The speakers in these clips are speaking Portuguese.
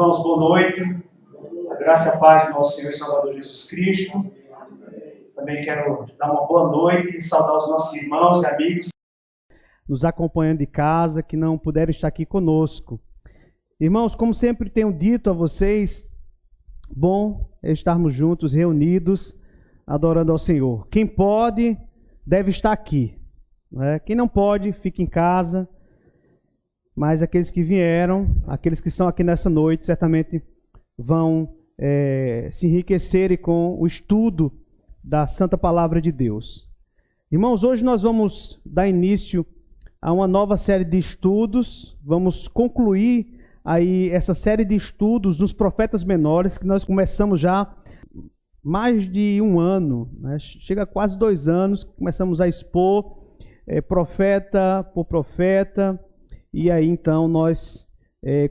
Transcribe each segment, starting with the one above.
Irmãos, boa noite. A graça e a paz do nosso Senhor e Salvador Jesus Cristo. Também quero dar uma boa noite e saudar os nossos irmãos e amigos nos acompanhando de casa, que não puderam estar aqui conosco. Irmãos, como sempre tenho dito a vocês, bom é estarmos juntos, reunidos, adorando ao Senhor. Quem pode, deve estar aqui. Quem não pode, fica em casa. Mas aqueles que vieram, aqueles que estão aqui nessa noite, certamente vão se enriquecer com o estudo da Santa Palavra de Deus. Irmãos, hoje nós vamos dar início a uma nova série de estudos. Vamos concluir aí essa série de estudos nos profetas menores, que nós começamos já mais de um ano, né? Chega a quase 2 anos, começamos a expor profeta por profeta. E aí, então, nós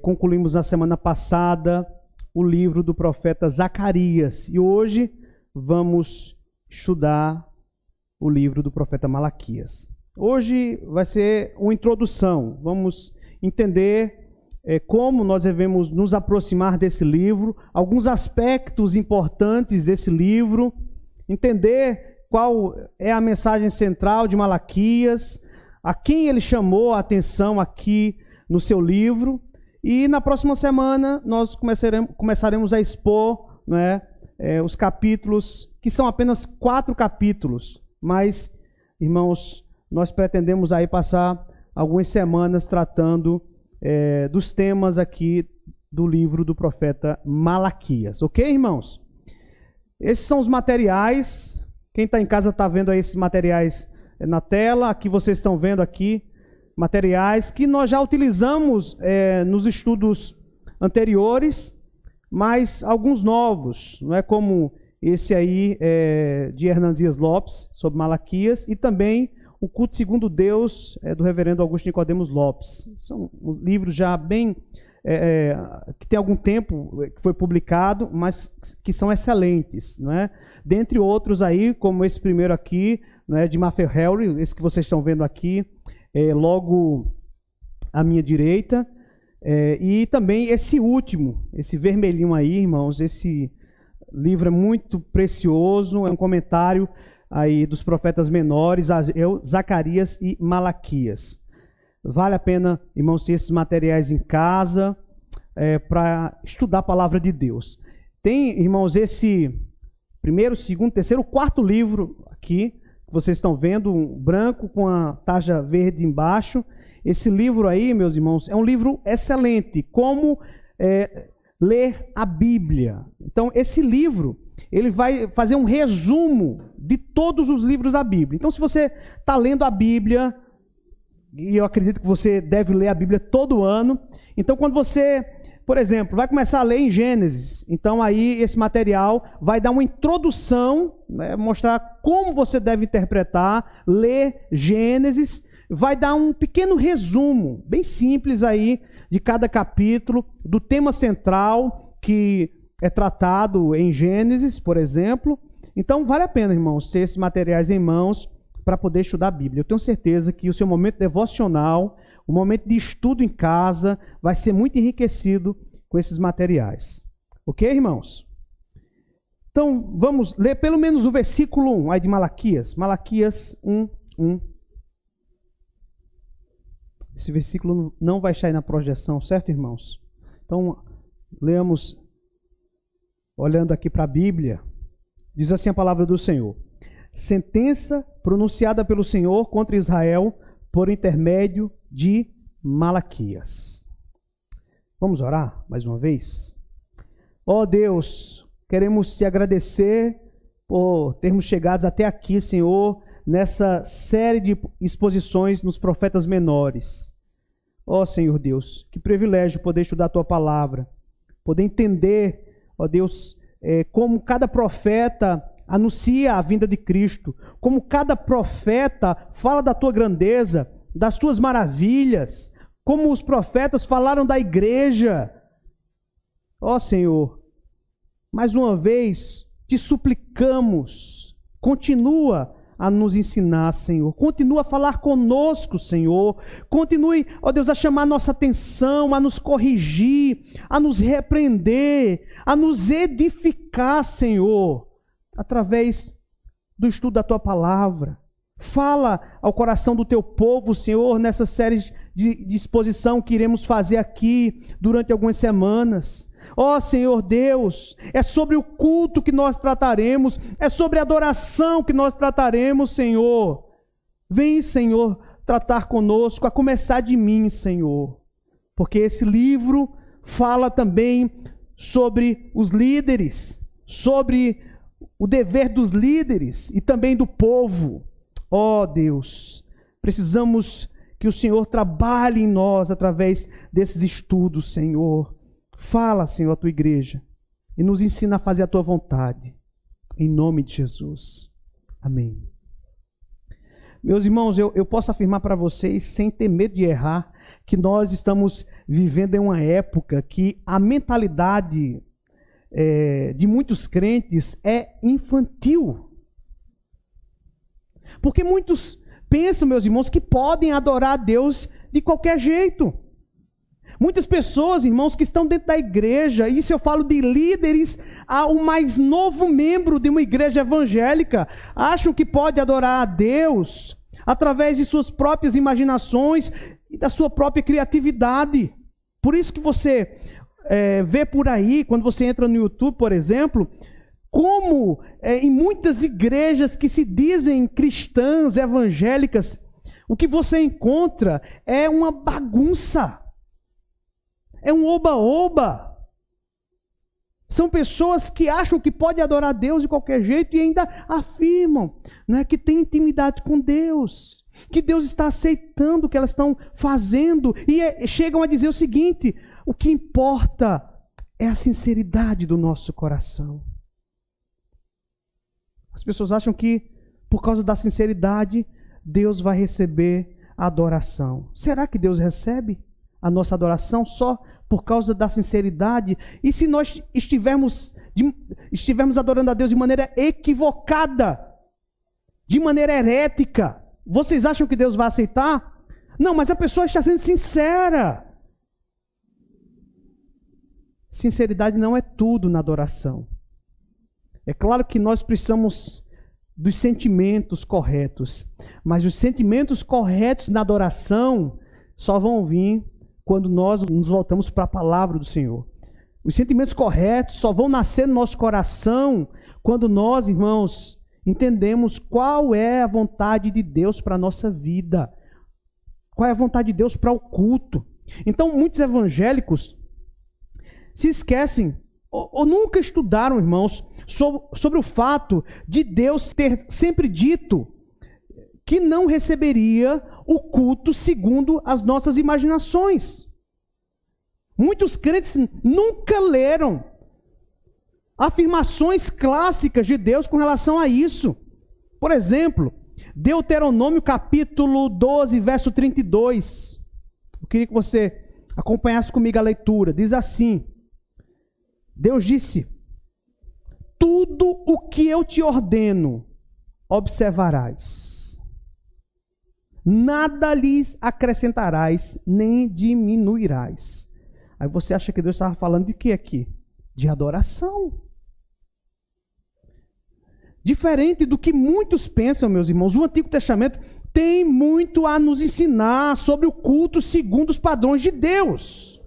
concluímos na semana passada o livro do profeta Zacarias. E hoje vamos estudar o livro do profeta Malaquias. Hoje vai ser uma introdução. Vamos entender como nós devemos nos aproximar desse livro, alguns aspectos importantes desse livro, entender qual é a mensagem central de Malaquias, a quem ele chamou a atenção aqui no seu livro. E na próxima semana nós começaremos a expor, né, os capítulos, que são apenas 4 capítulos. Mas, irmãos, nós pretendemos aí passar algumas semanas tratando dos temas aqui do livro do profeta Malaquias. Ok, irmãos? Esses são os materiais. Quem está em casa está vendo aí esses materiais na tela. Aqui vocês estão vendo aqui materiais que nós já utilizamos nos estudos anteriores, mas alguns novos, não é, como esse aí de Hernandes Dias Lopes, sobre Malaquias, e também o Culto Segundo Deus, do reverendo Augusto Nicodemos Lopes. São livros já bem que tem algum tempo que foi publicado, mas que são excelentes, não é? Dentre outros aí, como esse primeiro aqui, né, de Matthew Henry, esse que vocês estão vendo aqui, logo à minha direita, e também esse último, esse vermelhinho aí, irmãos. Esse livro é muito precioso, é um comentário aí dos profetas menores, Zacarias e Malaquias. Vale a pena, irmãos, ter esses materiais em casa para estudar a palavra de Deus. Tem, irmãos, esse primeiro, segundo, terceiro, 4º livro aqui, que vocês estão vendo, um branco com a tarja verde embaixo. Esse livro aí, meus irmãos, é um livro excelente, como ler a Bíblia. Então, esse livro, ele vai fazer um resumo de todos os livros da Bíblia. Então, se você está lendo a Bíblia, e eu acredito que você deve ler a Bíblia todo ano, então quando você, por exemplo, vai começar a ler em Gênesis, então aí esse material vai dar uma introdução, né, mostrar como você deve interpretar, ler Gênesis, vai dar um pequeno resumo, bem simples aí, de cada capítulo, do tema central que é tratado em Gênesis, por exemplo. Então vale a pena, irmãos, ter esses materiais em mãos para poder estudar a Bíblia. Eu tenho certeza que o seu momento devocional, o momento de estudo em casa, vai ser muito enriquecido com esses materiais. Ok, irmãos? Então, vamos ler pelo menos o versículo 1 aí de Malaquias. Malaquias 1:1. Esse versículo não vai estar aí na projeção, certo, irmãos? Então, leamos olhando aqui para a Bíblia. Diz assim a palavra do Senhor: sentença pronunciada pelo Senhor contra Israel por intermédio de Malaquias. Vamos orar mais uma vez? Ó Deus, queremos te agradecer por termos chegado até aqui, Senhor, nessa série de exposições nos profetas menores. Ó Senhor Deus, que privilégio poder estudar a tua palavra, poder entender, ó Deus, como cada profeta anuncia a vinda de Cristo, como cada profeta fala da tua grandeza, das tuas maravilhas, como os profetas falaram da igreja. Ó Senhor, mais uma vez te suplicamos, continua a nos ensinar, Senhor. Continua a falar conosco, Senhor. Continue, ó Deus, a chamar a nossa atenção, a nos corrigir, a nos repreender, a nos edificar, Senhor, através do estudo da Tua palavra. Fala ao coração do Teu povo, Senhor, nessa série de exposição que iremos fazer aqui durante algumas semanas. Ó Senhor Deus, é sobre o culto que nós trataremos, é sobre a adoração que nós trataremos, Senhor. Vem, Senhor, tratar conosco, a começar de mim, Senhor. Porque esse livro fala também sobre os líderes, sobre o dever dos líderes e também do povo. Ó Deus, precisamos que o Senhor trabalhe em nós através desses estudos, Senhor. Fala, Senhor, a Tua igreja e nos ensina a fazer a Tua vontade. Em nome de Jesus. Amém. Meus irmãos, eu posso afirmar para vocês, sem ter medo de errar, que nós estamos vivendo em uma época que a mentalidade de muitos crentes é infantil. Porque muitos pensam, meus irmãos, que podem adorar a Deus de qualquer jeito. Muitas pessoas, irmãos, que estão dentro da igreja, e se eu falo de líderes, o mais novo membro de uma igreja evangélica, acham que pode adorar a Deus através de suas próprias imaginações e da sua própria criatividade. Por isso que você vê por aí, quando você entra no YouTube, por exemplo, como em muitas igrejas que se dizem cristãs, evangélicas, o que você encontra é uma bagunça. É um oba-oba. São pessoas que acham que pode adorar a Deus de qualquer jeito e ainda afirmam, né, que tem intimidade com Deus, que Deus está aceitando o que elas estão fazendo e chegam a dizer o seguinte: o que importa é a sinceridade do nosso coração. As pessoas acham que por causa da sinceridade Deus vai receber a adoração. Será que Deus recebe a nossa adoração só por causa da sinceridade? E se nós estivermos adorando a Deus de maneira equivocada, de maneira herética, vocês acham que Deus vai aceitar? Não, mas a pessoa está sendo sincera. Sinceridade não é tudo na adoração. É claro que nós precisamos dos sentimentos corretos, mas os sentimentos corretos na adoração só vão vir quando nós nos voltamos para a palavra do Senhor. Os sentimentos corretos só vão nascer no nosso coração quando nós, irmãos, entendemos qual é a vontade de Deus para a nossa vida. Qual é a vontade de Deus para o culto. Então, muitos evangélicos se esquecem ou nunca estudaram, irmãos, sobre o fato de Deus ter sempre dito que não receberia o culto segundo as nossas imaginações. Muitos crentes nunca leram afirmações clássicas de Deus com relação a isso. Por exemplo, Deuteronômio capítulo 12, verso 32. Eu queria que você acompanhasse comigo a leitura. Diz assim: Deus disse: tudo o que eu te ordeno observarás. Nada lhes acrescentarás, nem diminuirás. Aí você acha que Deus estava falando de quê aqui? De adoração. Diferente do que muitos pensam, meus irmãos, o Antigo Testamento tem muito a nos ensinar sobre o culto segundo os padrões de Deus.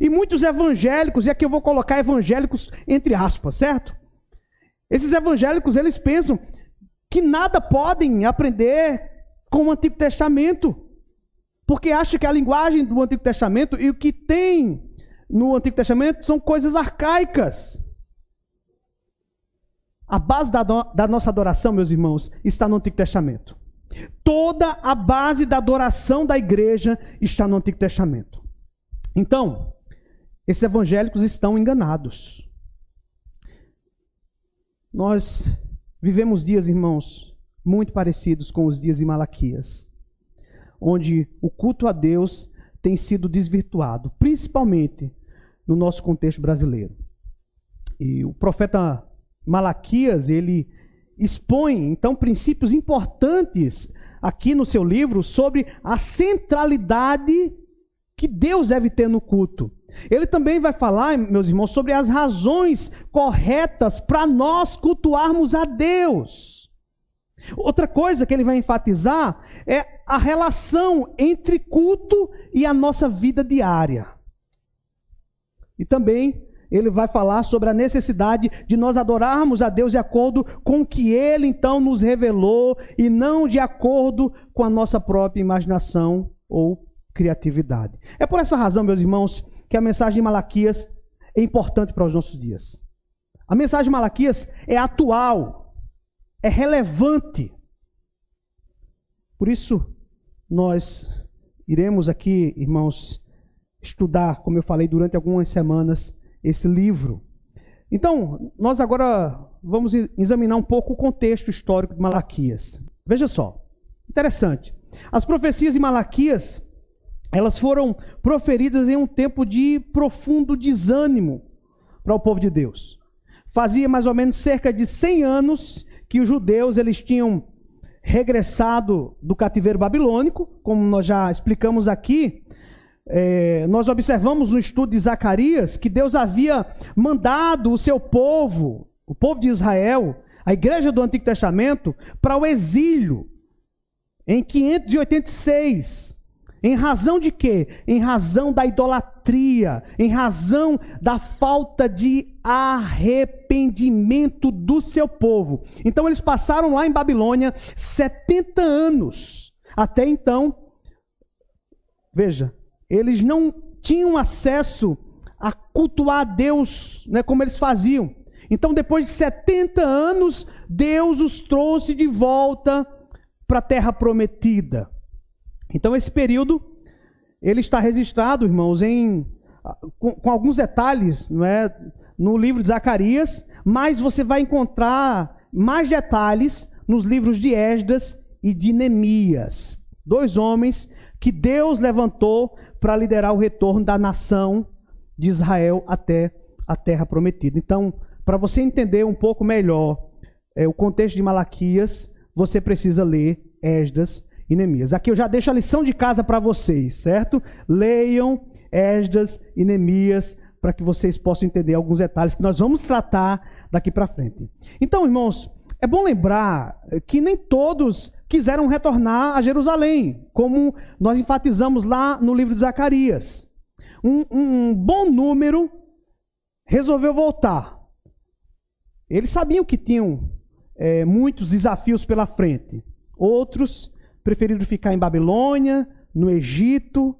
E muitos evangélicos, e aqui eu vou colocar evangélicos entre aspas, certo? Esses evangélicos, eles pensam que nada podem aprender com o Antigo Testamento, porque acham que a linguagem do Antigo Testamento e o que tem no Antigo Testamento são coisas arcaicas. A base da nossa adoração, meus irmãos, está no Antigo Testamento. Toda a base da adoração da igreja está no Antigo Testamento. Então, esses evangélicos estão enganados. Nós vivemos dias, irmãos, muito parecidos com os dias de Malaquias, onde o culto a Deus tem sido desvirtuado, principalmente no nosso contexto brasileiro. E o profeta Malaquias, ele expõe, então, princípios importantes aqui no seu livro sobre a centralidade que Deus deve ter no culto. Ele também vai falar, meus irmãos, sobre as razões corretas para nós cultuarmos a Deus. Outra coisa que ele vai enfatizar é a relação entre culto e a nossa vida diária. E também ele vai falar sobre a necessidade de nós adorarmos a Deus de acordo com o que Ele então nos revelou e não de acordo com a nossa própria imaginação ou criatividade. É por essa razão, meus irmãos, que a mensagem de Malaquias é importante para os nossos dias. A mensagem de Malaquias é atual, é relevante. Por isso, nós iremos aqui, irmãos, estudar, como eu falei, durante algumas semanas, esse livro. Então, nós agora vamos examinar um pouco o contexto histórico de Malaquias. Veja só, interessante. As profecias de Malaquias, elas foram proferidas em um tempo de profundo desânimo para o povo de Deus. Fazia mais ou menos cerca de 100 anos que os judeus eles tinham regressado do cativeiro babilônico, como nós já explicamos aqui. Nós observamos no estudo de Zacarias que Deus havia mandado o seu povo, o povo de Israel, a igreja do Antigo Testamento, para o exílio em 586. Em razão de quê? Em razão da idolatria, em razão da falta de arrependimento do seu povo. Então eles passaram lá em Babilônia 70 anos. Até então, veja, eles não tinham acesso a cultuar a Deus, né, como eles faziam. Então, depois de 70 anos, Deus os trouxe de volta para a terra prometida. Então, esse período, ele está registrado, irmãos, com alguns detalhes, não é, no livro de Zacarias, mas você vai encontrar mais detalhes nos livros de Esdras e de Neemias. 2 homens que Deus levantou para liderar o retorno da nação de Israel até a terra prometida. Então, para você entender um pouco melhor o contexto de Malaquias, você precisa ler Esdras e Neemias. Aqui eu já deixo a lição de casa para vocês, certo? Leiam Esdras e Neemias para que vocês possam entender alguns detalhes que nós vamos tratar daqui para frente. Então, irmãos, é bom lembrar que nem todos quiseram retornar a Jerusalém, como nós enfatizamos lá no livro de Zacarias. Um bom número resolveu voltar. Eles sabiam que tinham muitos desafios pela frente. Outros preferiram ficar em Babilônia, no Egito.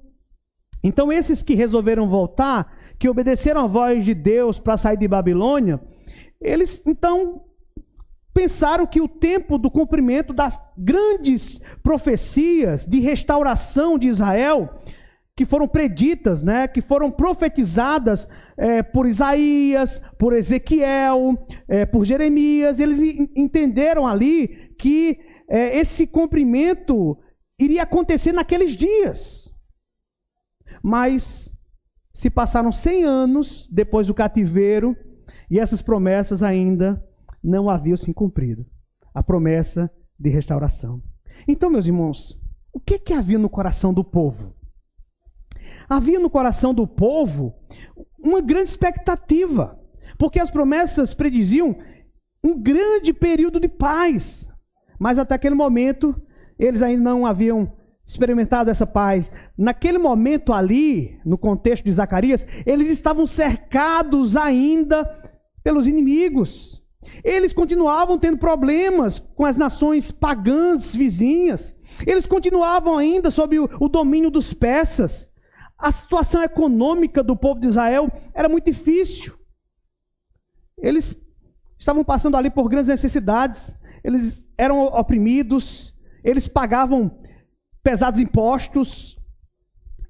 Então esses que resolveram voltar, que obedeceram a voz de Deus para sair de Babilônia, eles então pensaram que o tempo do cumprimento das grandes profecias de restauração de Israel, que foram preditas, né, que foram profetizadas por Isaías, por Ezequiel, por Jeremias, eles entenderam ali que esse cumprimento iria acontecer naqueles dias. Mas se passaram 100 anos depois do cativeiro e essas promessas ainda não haviam se cumprido. A promessa de restauração. Então, meus irmãos, o que havia no coração do povo? Havia no coração do povo uma grande expectativa, porque as promessas prediziam um grande período de paz, mas até aquele momento eles ainda não haviam experimentado essa paz. Naquele momento ali, no contexto de Zacarias, eles estavam cercados ainda pelos inimigos. Eles continuavam tendo problemas com as nações pagãs vizinhas. Eles continuavam ainda sob o domínio dos persas. A situação econômica do povo de Israel era muito difícil. Eles estavam passando ali por grandes necessidades. Eles eram oprimidos. Eles pagavam pesados impostos.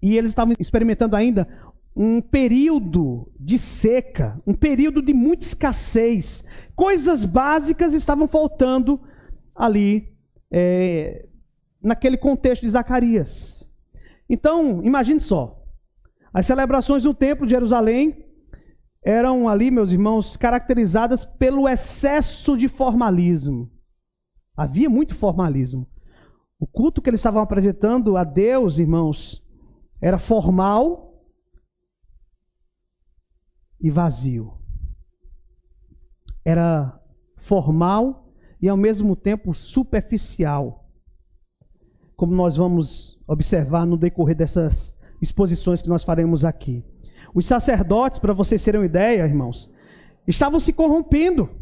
E eles estavam experimentando ainda um período de seca, um período de muita escassez. Coisas básicas estavam faltando ali, naquele contexto de Zacarias. Então, imagine só, as celebrações no Templo de Jerusalém eram ali, meus irmãos, caracterizadas pelo excesso de formalismo. Havia muito formalismo. O culto que eles estavam apresentando a Deus, irmãos, era formal e vazio. Era formal e ao mesmo tempo superficial. Como nós vamos observar no decorrer dessas exposições que nós faremos aqui. Os sacerdotes, para vocês terem uma ideia, irmãos, estavam se corrompendo.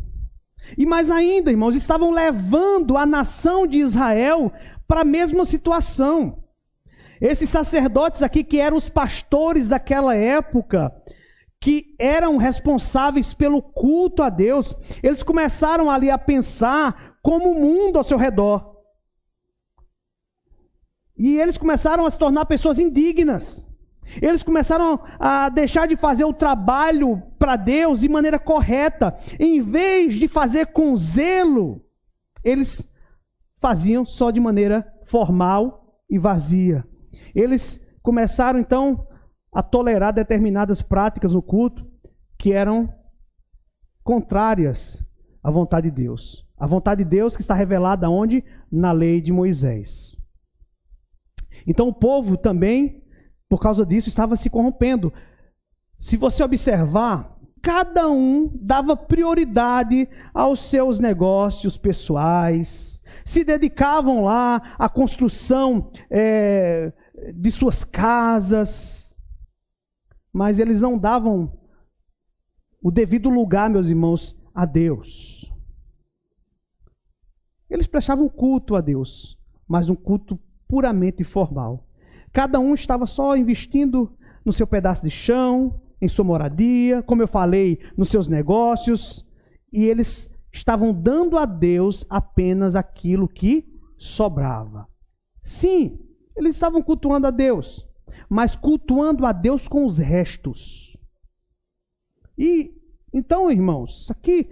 E mais ainda, irmãos, estavam levando a nação de Israel para a mesma situação. Esses sacerdotes aqui, que eram os pastores daquela época, que eram responsáveis pelo culto a Deus, eles começaram ali a pensar como o mundo ao seu redor. E eles começaram a se tornar pessoas indignas. Eles começaram a deixar de fazer o trabalho para Deus de maneira correta. Em vez de fazer com zelo, eles faziam só de maneira formal e vazia. Eles começaram então a tolerar determinadas práticas no culto que eram contrárias à vontade de Deus. A vontade de Deus que está revelada onde? Na lei de Moisés. Então o povo também, por causa disso, estava se corrompendo. Se você observar, cada um dava prioridade aos seus negócios pessoais, se dedicavam lá à construção de suas casas, mas eles não davam o devido lugar, meus irmãos, a Deus. Eles prestavam culto a Deus, mas um culto puramente formal. Cada um estava só investindo no seu pedaço de chão, em sua moradia, como eu falei, nos seus negócios, e eles estavam dando a Deus apenas aquilo que sobrava. Sim, eles estavam cultuando a Deus, mas cultuando a Deus com os restos. E então, irmãos, isso aqui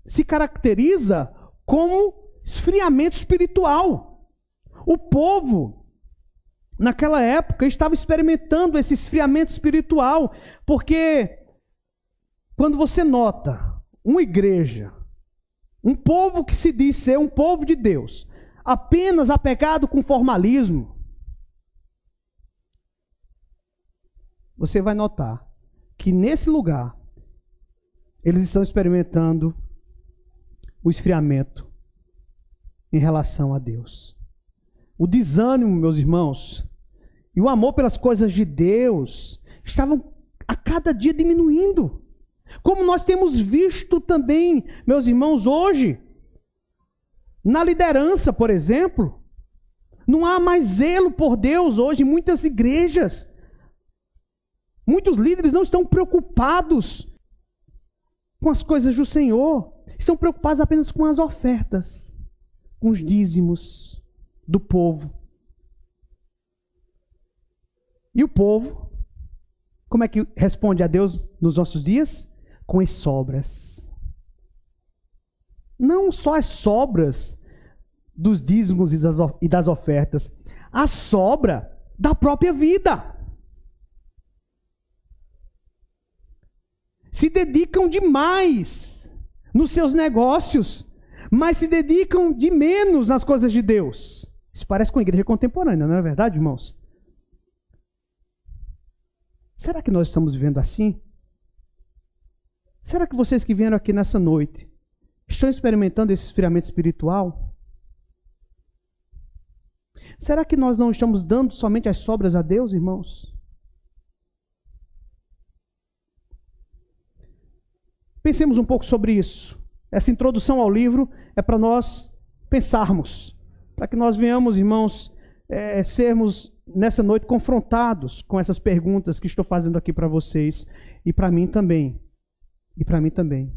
se caracteriza como esfriamento espiritual. O povo naquela época estava experimentando esse esfriamento espiritual, porque quando você nota uma igreja, um povo que se diz ser um povo de Deus, apenas apegado com formalismo, você vai notar que nesse lugar eles estão experimentando o esfriamento em relação a Deus. O desânimo, meus irmãos, e o amor pelas coisas de Deus estavam a cada dia diminuindo. Como nós temos visto também, meus irmãos, hoje, na liderança, por exemplo, não há mais zelo por Deus hoje em muitas igrejas. Muitos líderes não estão preocupados com as coisas do Senhor, estão preocupados apenas com as ofertas, com os dízimos do povo. E o povo, como é que responde a Deus nos nossos dias? Com as sobras. Não só as sobras dos dízimos e das ofertas, a sobra da própria vida. Se dedicam demais nos seus negócios, mas se dedicam de menos nas coisas de Deus. Isso parece com a igreja contemporânea, não é verdade, irmãos? Será que nós estamos vivendo assim? Será que vocês que vieram aqui nessa noite estão experimentando esse esfriamento espiritual? Será que nós não estamos dando somente as sobras a Deus, irmãos? Pensemos um pouco sobre isso. Essa introdução ao livro é para nós pensarmos, para que nós venhamos, irmãos, sermos nessa noite confrontados com essas perguntas que estou fazendo aqui para vocês e para mim também. E para mim também.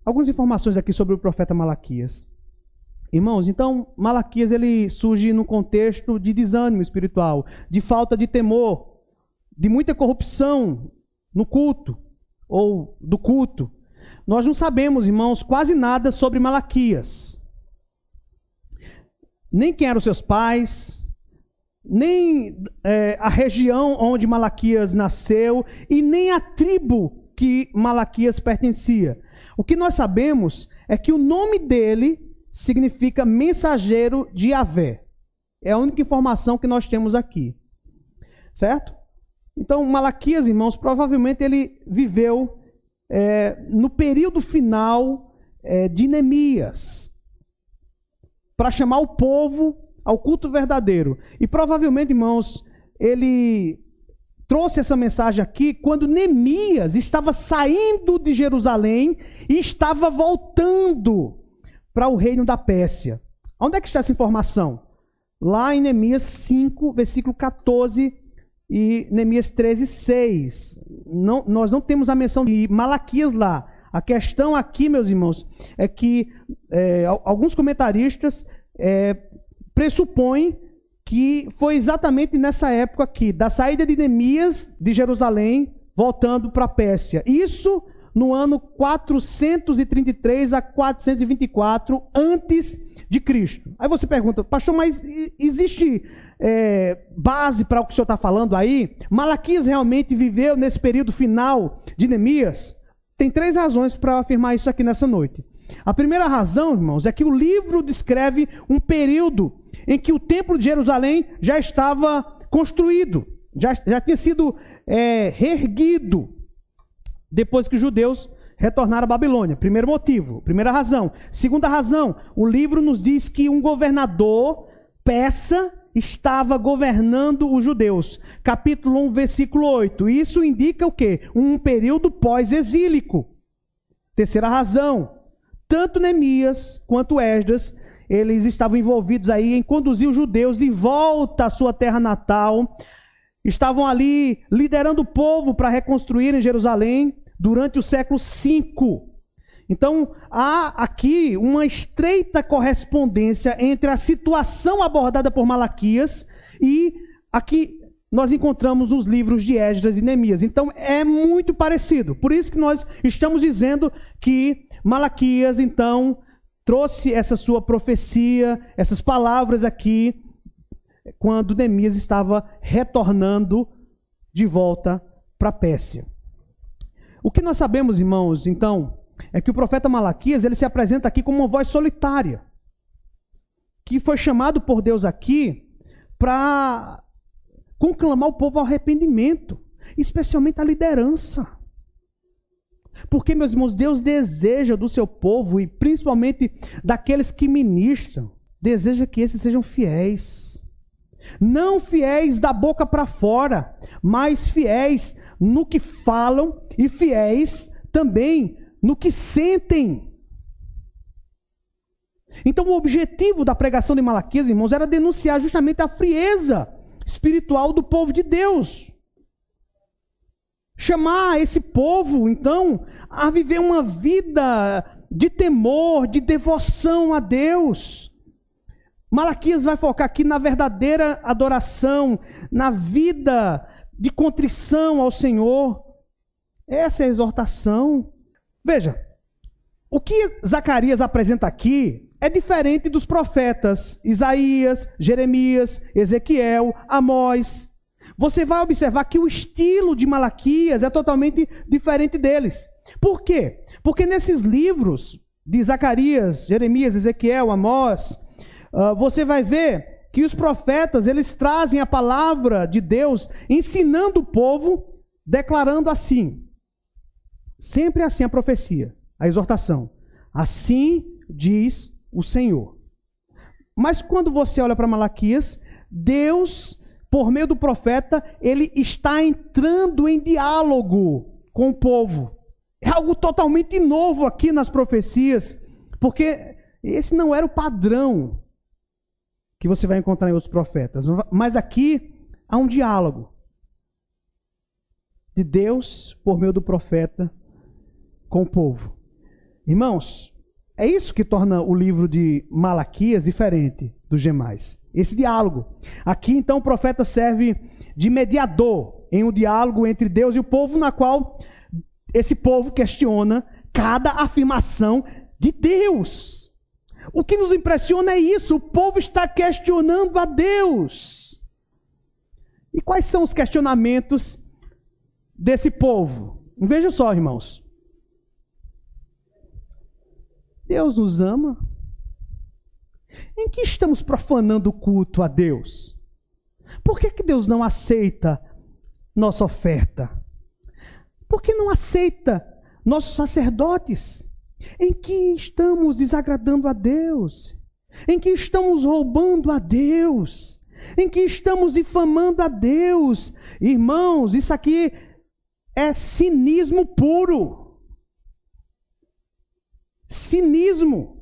Algumas informações aqui sobre o profeta Malaquias. Irmãos, então, Malaquias ele surge num contexto de desânimo espiritual, de falta de temor, de muita corrupção no culto, ou do culto. Nós não sabemos, irmãos, quase nada sobre Malaquias. Nem quem eram seus pais, nem a região onde Malaquias nasceu, e nem a tribo que Malaquias pertencia. O que nós sabemos é que o nome dele significa mensageiro de Yahvé. É a única informação que nós temos aqui. Certo? Então, Malaquias, irmãos, provavelmente ele viveu no período final de Neemias, para chamar o povo ao culto verdadeiro. E provavelmente, irmãos, ele trouxe essa mensagem aqui quando Neemias estava saindo de Jerusalém e estava voltando para o reino da Pérsia. Onde é que está essa informação? Lá em Neemias 5, versículo 14 e Neemias 13, 6. Nós não temos a menção de Malaquias lá. A questão aqui, meus irmãos, é que alguns comentaristas pressupõem que foi exatamente nessa época aqui, da saída de Neemias de Jerusalém, voltando para a Pérsia. Isso no ano 433 a 424 antes de Cristo. Aí você pergunta, pastor, mas existe base para o que o senhor está falando aí? Malaquias realmente viveu nesse período final de Neemias? Tem 3 razões para afirmar isso aqui nessa noite. A primeira razão, irmãos, é que o livro descreve um período em que o templo de Jerusalém já estava construído, já tinha sido reerguido, depois que os judeus retornaram à Babilônia. Primeiro motivo, primeira razão. Segunda razão, o livro nos diz que um governador persa estava governando os judeus. Capítulo 1, versículo 8. Isso indica o quê? Um período pós-exílico. Terceira razão, tanto Neemias quanto Esdras, eles estavam envolvidos aí em conduzir os judeus de volta à sua terra natal. Estavam ali liderando o povo para reconstruir em Jerusalém durante o século V. Então, há aqui uma estreita correspondência entre a situação abordada por Malaquias e aqui nós encontramos os livros de Esdras e Neemias. Então, é muito parecido. Por isso que nós estamos dizendo que Malaquias, então, trouxe essa sua profecia, essas palavras aqui, quando Neemias estava retornando de volta para a Pérsia. O que nós sabemos, irmãos, então, é que o profeta Malaquias, ele se apresenta aqui como uma voz solitária, que foi chamado por Deus aqui para conclamar o povo ao arrependimento, especialmente a liderança. Porque, meus irmãos, Deus deseja do seu povo, e principalmente daqueles que ministram, deseja que esses sejam fiéis. Não fiéis da boca para fora, mas fiéis no que falam e fiéis também no que sentem. Então, o objetivo da pregação de Malaquias, irmãos, era denunciar justamente a frieza espiritual do povo de Deus. Chamar esse povo, então, a viver uma vida de temor, de devoção a Deus. Malaquias vai focar aqui na verdadeira adoração, na vida de contrição ao Senhor. Essa é a exortação. Veja, o que Zacarias apresenta aqui é diferente dos profetas Isaías, Jeremias, Ezequiel, Amós. Você vai observar que o estilo de Malaquias é totalmente diferente deles. Por quê? Porque nesses livros de Zacarias, Jeremias, Ezequiel, Amós, você vai ver que os profetas, eles trazem a palavra de Deus, ensinando o povo, declarando assim. Sempre assim a profecia, a exortação. Assim diz o Senhor. Mas quando você olha para Malaquias, Deus, por meio do profeta, ele está entrando em diálogo com o povo. É algo totalmente novo aqui nas profecias, porque esse não era o padrão que você vai encontrar em outros profetas. Mas aqui há um diálogo de Deus, por meio do profeta, com o povo. Irmãos, é isso que torna o livro de Malaquias diferente dos demais. Esse diálogo. Aqui, então, o profeta serve de mediador em um diálogo entre Deus e o povo, na qual esse povo questiona cada afirmação de Deus. O que nos impressiona é isso, o povo está questionando a Deus. E quais são os questionamentos desse povo? Veja só, irmãos. Deus nos ama. Em que estamos profanando o culto a Deus? Por que Deus não aceita nossa oferta? Por que não aceita nossos sacerdotes? Em que estamos desagradando a Deus? Em que estamos roubando a Deus? Em que estamos difamando a Deus? Irmãos, isso aqui é cinismo puro. Cinismo.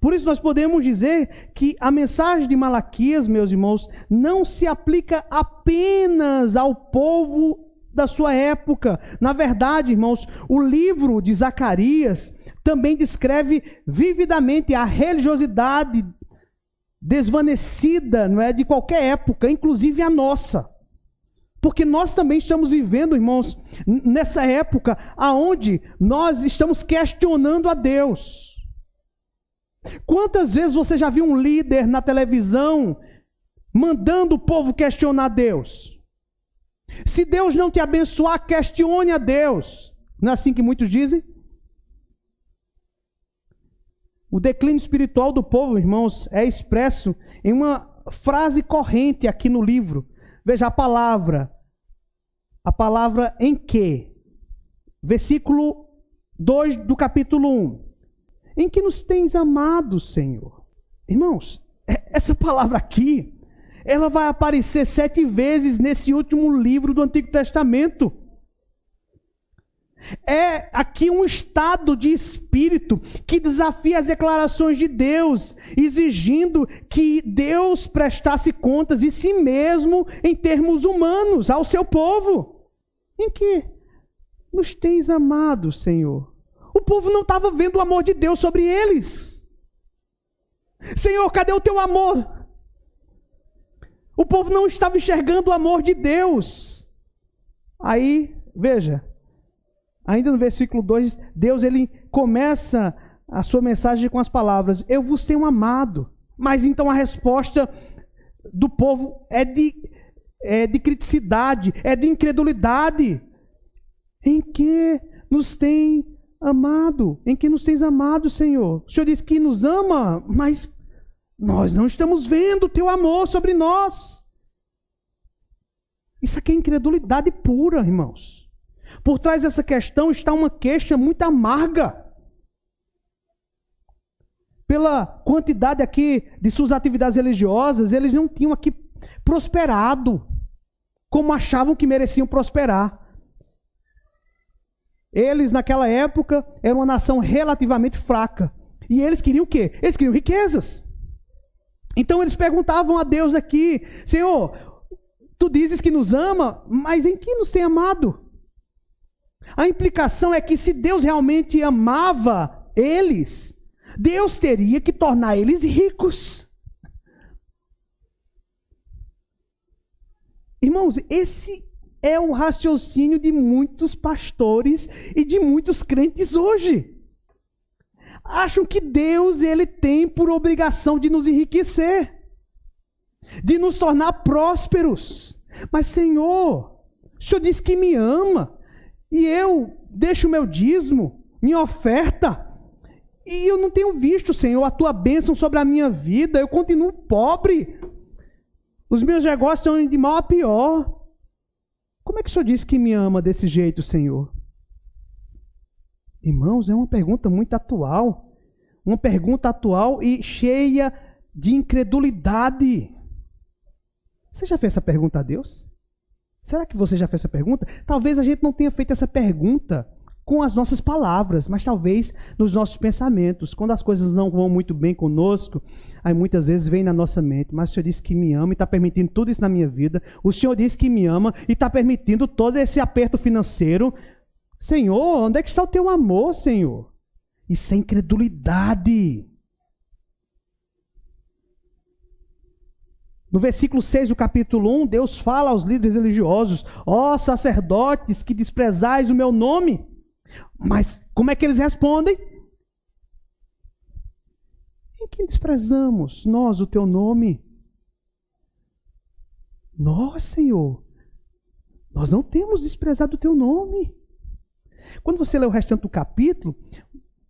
Por isso nós podemos dizer que a mensagem de Malaquias, meus irmãos, não se aplica apenas ao povo da sua época. Na verdade, irmãos, o livro de Zacarias também descreve vividamente a religiosidade desvanecida, não é, de qualquer época, inclusive a nossa. Porque nós também estamos vivendo, irmãos, nessa época aonde nós estamos questionando a Deus. Quantas vezes você já viu um líder na televisão mandando o povo questionar Deus? Se Deus não te abençoar, questione a Deus. Não é assim que muitos dizem? O declínio espiritual do povo, irmãos, é expresso em uma frase corrente aqui no livro. Veja a palavra em que? Versículo 2 do capítulo 1. Em que nos tens amado, Senhor? Irmãos, essa palavra aqui, ela vai aparecer 7 vezes nesse último livro do Antigo Testamento. É aqui um estado de espírito que desafia as declarações de Deus, exigindo que Deus prestasse contas de si mesmo em termos humanos ao seu povo. Em que nos tens amado, Senhor? O povo não estava vendo o amor de Deus sobre eles. Senhor, cadê o teu amor? O povo não estava enxergando o amor de Deus. Aí, veja, ainda no versículo 2, Deus ele começa a sua mensagem com as palavras: eu vos tenho amado. Mas então a resposta do povo é de criticidade, é de incredulidade. Em que nos tem amado? Em que nos tens amado, Senhor? O Senhor diz que nos ama, mas nós não estamos vendo o teu amor sobre nós. Isso aqui é incredulidade pura, irmãos. Por trás dessa questão está uma queixa muito amarga. Pela quantidade aqui de suas atividades religiosas, eles não tinham aqui prosperado como achavam que mereciam prosperar. Eles, naquela época, eram uma nação relativamente fraca. E eles queriam o quê? Eles queriam riquezas. Então eles perguntavam a Deus aqui: Senhor, tu dizes que nos ama, mas em que nos tem amado? A implicação é que se Deus realmente amava eles, Deus teria que tornar eles ricos. Irmãos, esse é o raciocínio de muitos pastores e de muitos crentes hoje. Acham que Deus ele tem por obrigação de nos enriquecer, de nos tornar prósperos. Mas Senhor, o Senhor diz que me ama, e eu deixo o meu dízimo, minha oferta, e eu não tenho visto, Senhor, a tua bênção sobre a minha vida, eu continuo pobre, os meus negócios estão de mal a pior. Como é que o Senhor diz que me ama desse jeito, Senhor? Irmãos, é uma pergunta muito atual. Uma pergunta atual e cheia de incredulidade. Você já fez essa pergunta a Deus? Será que você já fez essa pergunta? Talvez a gente não tenha feito essa pergunta com as nossas palavras, mas talvez nos nossos pensamentos. Quando as coisas não vão muito bem conosco, aí muitas vezes vem na nossa mente: mas o Senhor disse que me ama e está permitindo tudo isso na minha vida. O Senhor disse que me ama e está permitindo todo esse aperto financeiro. Senhor, onde é que está o teu amor, Senhor? Isso é incredulidade. No versículo 6 do capítulo 1, Deus fala aos líderes religiosos: ó sacerdotes que desprezais o meu nome. Mas como é que eles respondem? Em que desprezamos nós o teu nome? Nós, Senhor, nós não temos desprezado o teu nome. Quando você lê o restante do capítulo,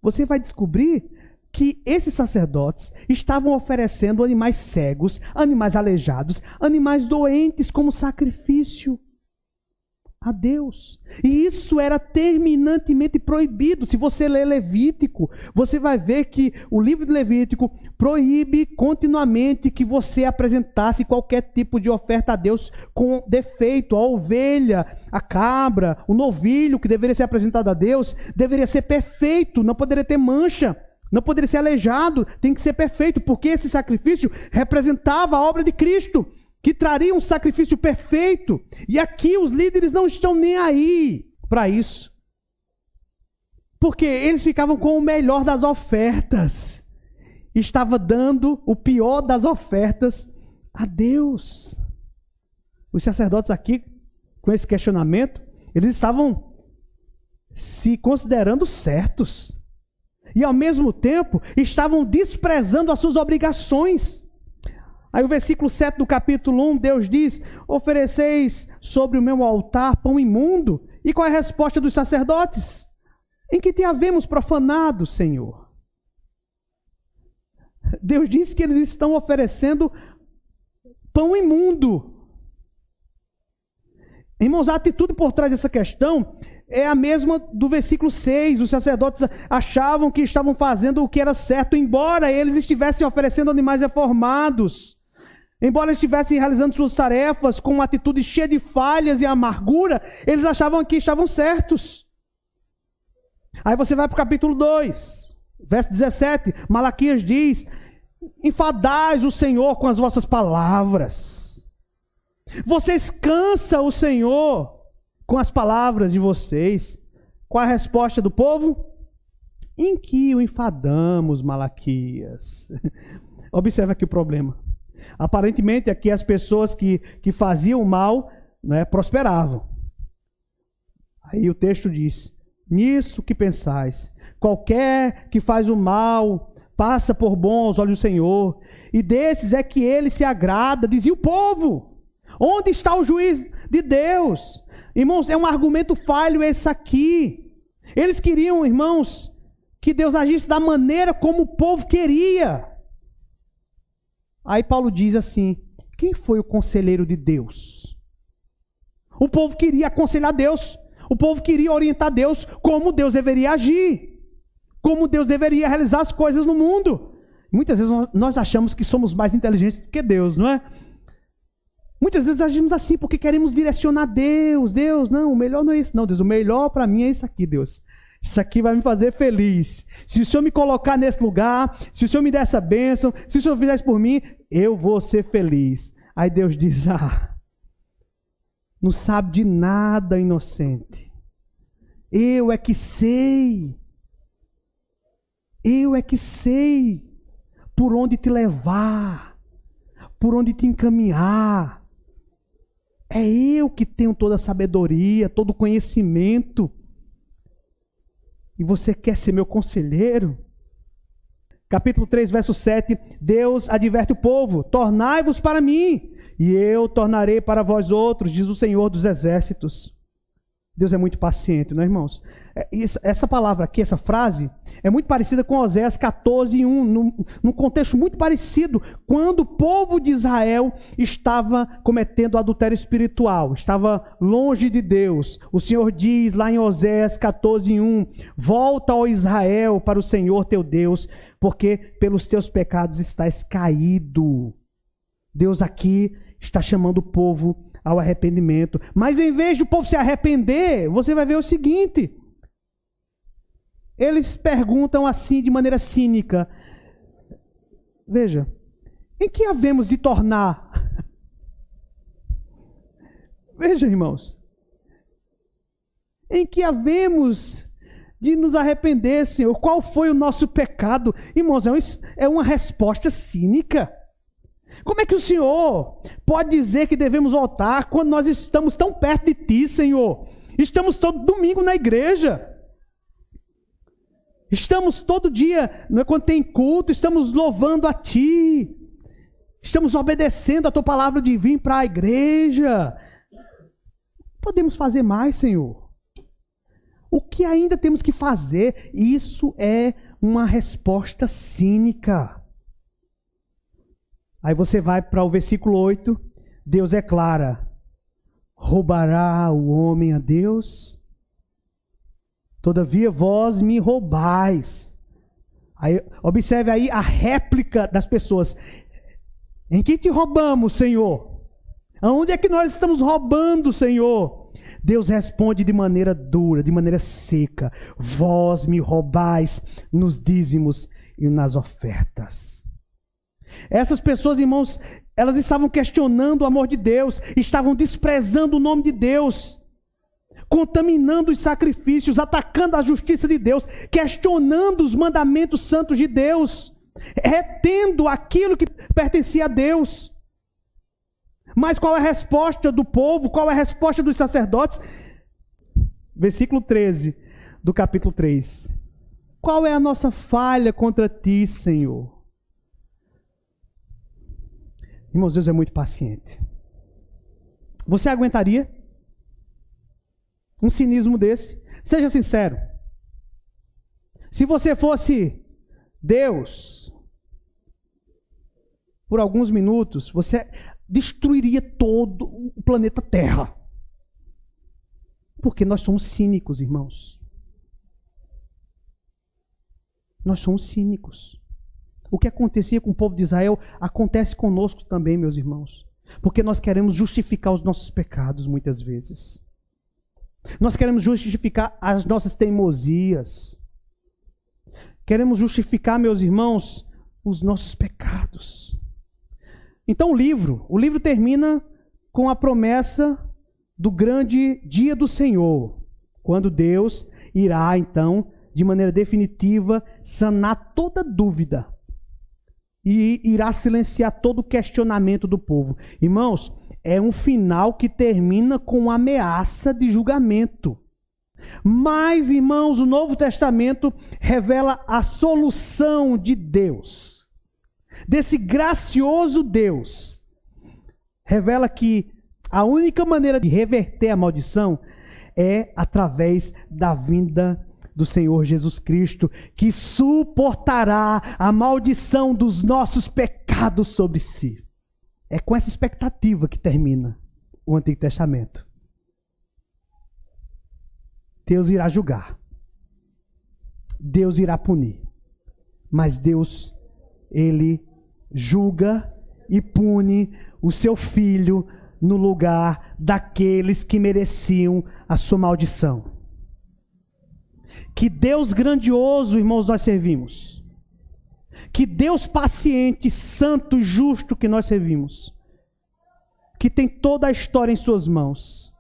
você vai descobrir que esses sacerdotes estavam oferecendo animais cegos, animais aleijados, animais doentes como sacrifício a Deus. E isso era terminantemente proibido. Se você ler Levítico, você vai ver que o livro de Levítico proíbe continuamente que você apresentasse qualquer tipo de oferta a Deus com defeito. A ovelha, a cabra, o novilho que deveria ser apresentado a Deus, deveria ser perfeito, não poderia ter mancha, não poderia ser aleijado, tem que ser perfeito, porque esse sacrifício representava a obra de Cristo, que traria um sacrifício perfeito. E aqui os líderes não estão nem aí para isso. Porque eles ficavam com o melhor das ofertas. Estava dando o pior das ofertas a Deus. Os sacerdotes aqui, com esse questionamento, eles estavam se considerando certos. E ao mesmo tempo, estavam desprezando as suas obrigações. Aí o versículo 7 do capítulo 1, Deus diz: ofereceis sobre o meu altar pão imundo. E qual é a resposta dos sacerdotes? Em que te havemos profanado, Senhor? Deus diz que eles estão oferecendo pão imundo. Irmãos, a atitude por trás dessa questão é a mesma do versículo 6. Os sacerdotes achavam que estavam fazendo o que era certo, embora eles estivessem oferecendo animais reformados. Embora eles estivessem realizando suas tarefas com uma atitude cheia de falhas e amargura, eles achavam que estavam certos. Aí você vai para o capítulo 2, verso 17, Malaquias diz: enfadais o Senhor com as vossas palavras. Vocês cansam o Senhor com as palavras de vocês. Qual a resposta do povo? Em que o enfadamos, Malaquias? Observa aqui o problema. Aparentemente aqui as pessoas que faziam o mal, né, prosperavam. Aí o texto diz: nisso que pensais, qualquer que faz o mal passa por bom aos olhos do Senhor, e desses é que ele se agrada. Dizia o povo: onde está o juiz de Deus? Irmãos, é um argumento falho esse aqui. Eles queriam, irmãos, que Deus agisse da maneira como o povo queria. Aí Paulo diz assim: quem foi o conselheiro de Deus? O povo queria aconselhar Deus, o povo queria orientar Deus como Deus deveria agir, como Deus deveria realizar as coisas no mundo. Muitas vezes nós achamos que somos mais inteligentes do que Deus, não é? Muitas vezes agimos assim porque queremos direcionar Deus. Deus, não, o melhor não é isso não, Deus, o melhor para mim é isso aqui, Deus. Isso aqui vai me fazer feliz. Se o Senhor me colocar nesse lugar, se o Senhor me der essa bênção, se o Senhor fizer isso por mim, eu vou ser feliz. Aí Deus diz: não sabe de nada, inocente. Eu é que sei. Eu é que sei por onde te levar, por onde te encaminhar. É eu que tenho toda a sabedoria, todo o conhecimento. E você quer ser meu conselheiro? Capítulo 3, verso 7, Deus adverte o povo: tornai-vos para mim, e eu tornarei para vós outros, diz o Senhor dos Exércitos. Deus é muito paciente, não é, irmãos? Essa palavra aqui, essa frase, é muito parecida com Oséias 14:1, num contexto muito parecido, quando o povo de Israel estava cometendo adultério espiritual, estava longe de Deus. O Senhor diz lá em Oséias 14:1, volta, ó Israel, para o Senhor teu Deus, porque pelos teus pecados estás caído. Deus aqui está chamando o povo ao arrependimento. Mas em vez de o povo se arrepender, você vai ver o seguinte: eles perguntam assim de maneira cínica: veja, em que havemos de tornar? Veja, irmãos, em que havemos de nos arrepender, Senhor? Qual foi o nosso pecado? Irmãos, é uma resposta cínica. Como é que o Senhor pode dizer que devemos voltar quando nós estamos tão perto de Ti, Senhor? Estamos todo domingo na igreja. Estamos todo dia, quando tem culto, estamos louvando a Ti. Estamos obedecendo a Tua palavra de vir para a igreja. Podemos fazer mais, Senhor. O que ainda temos que fazer? Isso é uma resposta cínica. Aí você vai para o versículo 8, Deus declara: roubará o homem a Deus? Todavia vós me roubais. Aí, observe aí a réplica das pessoas. Em que te roubamos, Senhor? Aonde é que nós estamos roubando, Senhor? Deus responde de maneira dura, de maneira seca: vós me roubais nos dízimos e nas ofertas. Essas pessoas, irmãos, elas estavam questionando o amor de Deus, estavam desprezando o nome de Deus, contaminando os sacrifícios, atacando a justiça de Deus, questionando os mandamentos santos de Deus, retendo aquilo que pertencia a Deus. Mas qual é a resposta do povo? Qual é a resposta dos sacerdotes? Versículo 13 do capítulo 3. Qual é a nossa falha contra ti, Senhor? Irmãos, Deus é muito paciente. Você aguentaria um cinismo desse? Seja sincero. Se você fosse Deus, por alguns minutos, você destruiria todo o planeta Terra. Porque nós somos cínicos, irmãos. Nós somos cínicos. O que acontecia com o povo de Israel acontece conosco também, meus irmãos. Porque nós queremos justificar os nossos pecados muitas vezes. Nós queremos justificar as nossas teimosias. Queremos justificar, meus irmãos, os nossos pecados. Então o livro termina com a promessa do grande dia do Senhor, quando Deus irá, então, de maneira definitiva, sanar toda dúvida e irá silenciar todo o questionamento do povo. Irmãos, é um final que termina com ameaça de julgamento. Mas, irmãos, o Novo Testamento revela a solução de Deus, desse gracioso Deus. Revela que a única maneira de reverter a maldição é através da vinda do Senhor Jesus Cristo, que suportará a maldição dos nossos pecados sobre si. É com essa expectativa que termina o Antigo Testamento. Deus irá julgar. Deus irá punir. Mas Deus, Ele julga e pune o seu filho no lugar daqueles que mereciam a sua maldição. Que Deus grandioso, irmãos, nós servimos. Que Deus paciente, santo e justo que nós servimos. Que tem toda a história em suas mãos.